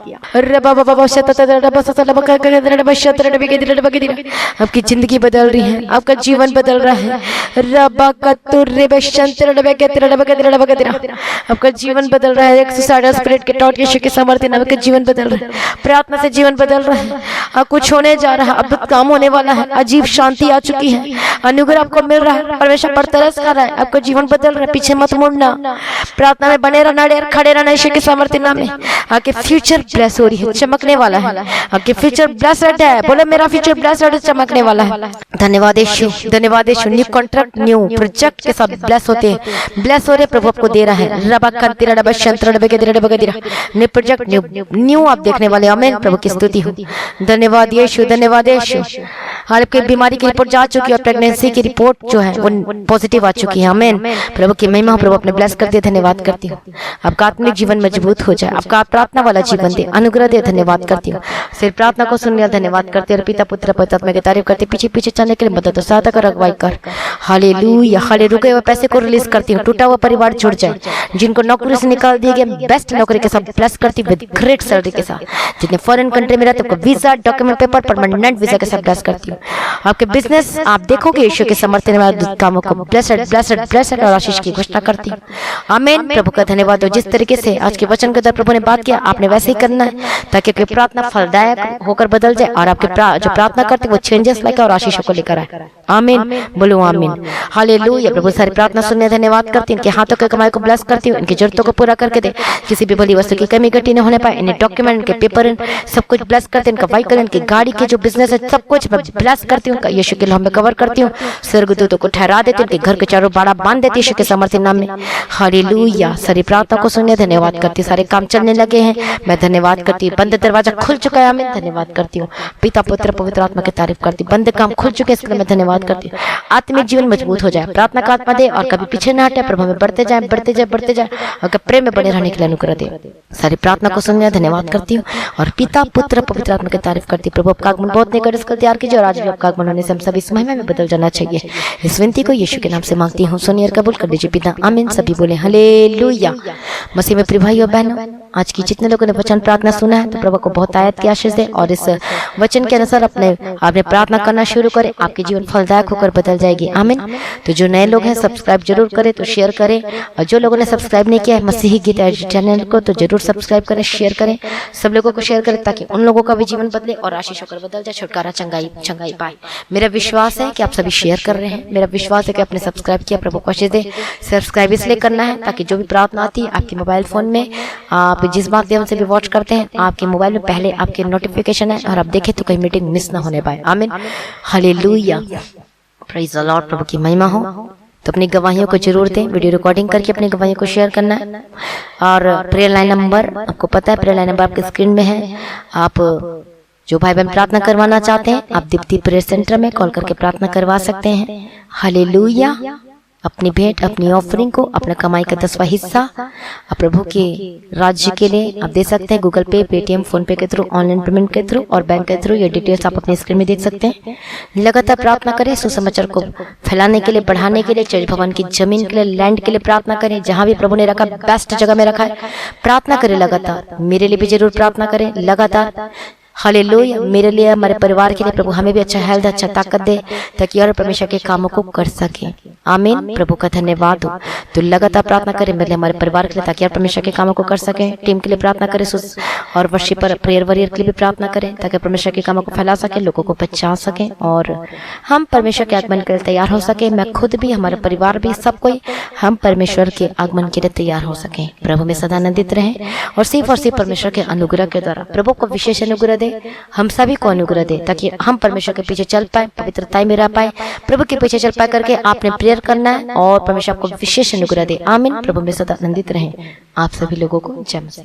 आपकी जिंदगी बदल रही है, आपका जीवन बदल रहा है, आपका जीवन बदल रहा है, स्पिरिट के टॉट यीशु के समर्थन आपका जीवन बदल रहा है, प्रार्थना से जीवन बदल रहा है, कुछ होने जा रहा है, अद्भुत काम होने वाला है, अजीब शांति आ चुकी है, अनुग्रह आपको मिल रहा है, परमेश्वर पर तरस कर रहा है, आपका जीवन बदल रहा है, पीछे मत मुड़ना, प्रार्थना में बने रहना, खड़े रहना यीशु के सामर्थ्य नाम में। आपके फ्यूचर ब्लेस हो रही है, चमकने वाला है, आपके फ्यूचर ब्लेस्ड है, बोले मेरा फ्यूचर ब्लेस्ड है, चमकने वाला है। धन्यवाद यीशु, धन्यवाद यीशु, न्यू कॉन्ट्रैक्ट न्यू प्रोजेक्ट के साथ ब्लेस होते हैं, ब्लेस हो रहे प्रभु आपको दे रहा है, रबा कंतिरा रबा शंतर रबा के रबा के न्यू प्रोजेक्ट न्यू आप देखने वाले, आमीन। प्रभु की स्तुति हो, धन्यवाद यीशु, धन्यवाद यीशु। हर आपकी बीमारी की रिपोर्ट जा चुकी है और प्रेगनेंसी की रिपोर्ट जो है वो पॉजिटिव आ चुकी है, आमीन। प्रभु की महिमा हो, प्रभु अपने ब्लेस कर दिए, धन्यवाद करती हूँ। आपका आत्मिक जीवन मजबूत हो जाए, आपका प्रार्थना वाला जीवन दे, अनुग्रह दे, धन्यवाद करती हूँ। सिर्फ प्रार्थना को सुन लिया, धन्यवाद करते हैं। पिता पुत्र पवित्र आत्मा की तारीफ करते, पीछे पीछे चलने के लिए मदद और सहायता कर, अगुवाई कर। हालेलुया, हाले रुके हुए पैसे को रिलीज करती हूँ, टूटा हुआ परिवार जुड़ जाए, जिनको नौकरी से निकाल दिए गए बेस्ट नौकरी के साथ ब्लेस करती हूँ, विद ग्रेट सैलरी के साथ। जितने फॉरेन कंट्री में रहते हैं visa document paper permanent visa के साथ ब्लेस करती हूँ। आपके बिजनेस आप देखोगे यीशु के समर्थन में कामों को ब्लेसेड ब्लेसेड ब्लेसेड और आशीष की घोषणा करती हूँ, आमीन। प्रभु का धन्यवाद हो, जिस तरीके से आज के वचन के द्वारा प्रभु ने बात किया, आपने वैसे ही करना है ताकि आपकी प्रार्थना फलदायक होकर बदल जाए और आपके जो प्रार्थना करते वो चेंजेस लेकर और आशीषों को लेकर आए, आमीन। बोलो आमीन, हालेलुया। प्रभु सारी प्रार्थना सुनने धन्यवाद करती हूँ, इनके हाथों के कमाई को ब्लेस करती हूँ, इनकी जरूरतों को पूरा करके दे, किसी भी भली वस्तु की कमी घटी न होने पाए, इन्हें डॉक्यूमेंट, इनके पेपर, सब कुछ ब्लेस करते हैं, इनका व्हीकल, इनकी गाड़ी के जो बिजनेस है सब कुछ ब्लेस करती हूँ, यीशु के नाम में कवर करती हूँ, स्वर्गदूतों को ठहरा देती हूँ, इनके घर के चारों बाड़ा बांध देती हूँ यीशु के समर्थन नाम में, हालेलुया। सारी प्रार्थना को सुनने धन्यवाद करती हूँ, सारे काम चलने लगे हैं, मैं धन्यवाद करती हूँ, बंद दरवाजा खुल चुका है, मैं धन्यवाद करती हूँ, पिता पुत्र पवित्र आत्मा की तारीफ करती हूँ, बंद काम खुल चुके हैं, इसलिए मैं धन्यवाद करती हूँ। आत्मिक जीवन मजबूत हो जाए, प्रार्थना का आत्मा दे और कभी पीछे न हटे, प्रभु में बढ़ते जाए बढ़ते जाए बढ़ते जाए और प्रेम में बने रहने के लिए अनुग्रह दे। सारी प्रार्थना को सुनने धन्यवाद करती हूँ और पिता पुत्र पवित्र आत्मा की तारीफ करती हूँ। प्रभु आपका आगमन बहुत नहीं कर इसका तैयार कीजिए और आज भी आपका आगमन होने से हम सभी इस महिमा में बदल जाना चाहिए। इस विनती को यीशु के नाम से मांगती हूँ, सुनिए और कबूल कर लीजिए पिता, आमीन। सभी बोले हालेलुया। मसीह में प्रिय भाई और बहनों, आज की जितने लोगों ने वचन प्रार्थना सुना है तो प्रभु को बहुत आयत की आशीष दे और इस वचन के अनुसार आपने प्रार्थना करना शुरू करें, आपके जीवन फलदायक होकर बदल जाएगी, आमीन। तो जो नए लोग हैं सब्सक्राइब जरूर करें, तो शेयर करें, और जो लोगों ने सब्सक्राइब नहीं किया है मसीही गीत चैनल को तो जरूर सब्सक्राइब करें, शेयर करें, सब लोगों को शेयर करें ताकि उन लोगों का भी जीवन बदले और आशीष होकर बदल जाए, छुटकारा चंगाई पाए। मेरा विश्वास है कि आप सभी शेयर कर रहे हैं, मेरा विश्वास है कि आपने सब्सक्राइब किया। प्रभु को आशीष दे। सब्सक्राइब इसलिए करना है ताकि जो भी प्रार्थना आती है आपके मोबाइल फोन में, आप जिस माध्यम से भी वॉच करते हैं आपके मोबाइल में पहले आपके नोटिफिकेशन है और आप देखें तो कहीं मीटिंग मिस ना होने पाए, amen. Hallelujah, praise the Lord. प्रभु की महिमा हो। तो अपनी गवाहियों को जरूर दें, वीडियो रिकॉर्डिंग करके अपनी गवाहियों को शेयर करना है। और प्रेयर लाइन नंबर आपको पता है, प्रेयर लाइन नंबर आपके स्क्रीन में है। आप जो भाई बहन प्रार्थना करवाना चाहते हैं आप दीप्ति प्रेयर सेंटर में कॉल करके प्रार्थना करवा सकते हैं। हालेलुया। अपनी भेंट, अपनी ऑफरिंग को, अपना कमाई का 10वां हिस्सा आप प्रभु के राज्य के लिए आप दे सकते हैं, गूगल पे, पेटीएम, फोन पे के थ्रू, ऑनलाइन पेमेंट के थ्रू और बैंक के थ्रू। ये डिटेल्स आप अपने स्क्रीन में देख सकते हैं। लगातार प्रार्थना करें, सुसमाचार को फैलाने के लिए, बढ़ाने के लिए, चर्च भवन की जमीन के लिए, लैंड के लिए प्रार्थना करें। जहां भी प्रभु ने रखा बेस्ट जगह में रखा है, प्रार्थना करें लगातार। मेरे लिए भी जरूर प्रार्थना करें लगातार। हालेलुया। मेरे लिए, हमारे परिवार के लिए प्रभु हमें भी अच्छा हेल्थ, अच्छा ताकत दे, ताकि और परमेश्वर के कामों को कर सके। आमीन। प्रभु का धन्यवाद हो। तो लगातार प्रार्थना करें मेरे लिए, हमारे परिवार के लिए, ताकि और परमेश्वर के कामों को कर सके। टीम के लिए प्रार्थना करें और वर्शिपर प्रेयर वॉरियर के लिए भी प्रार्थना करें, ताकि परमेश्वर के कामों को फैला सके, लोगों को बचा सके और हम परमेश्वर के आगमन के लिए तैयार हो सके। मैं खुद भी, हमारा परिवार भी, सब कोई हम परमेश्वर के आगमन के लिए तैयार हो सके। प्रभु में सदा आनंदित रहे और सिर्फ परमेश्वर के अनुग्रह के द्वारा प्रभु को विशेष अनुग्रह दे, हम सभी को अनुग्रह दे, ताकि हम परमेश्वर के पीछे चल पाए, पवित्रता में रह पाए। प्रभु के पीछे चल पाए करके आपने प्रेयर करना है और परमेश्वर आपको विशेष अनुग्रह दे। आमीन। प्रभु में सदा आनंदित रहे। आप सभी लोगों को जय मसीह।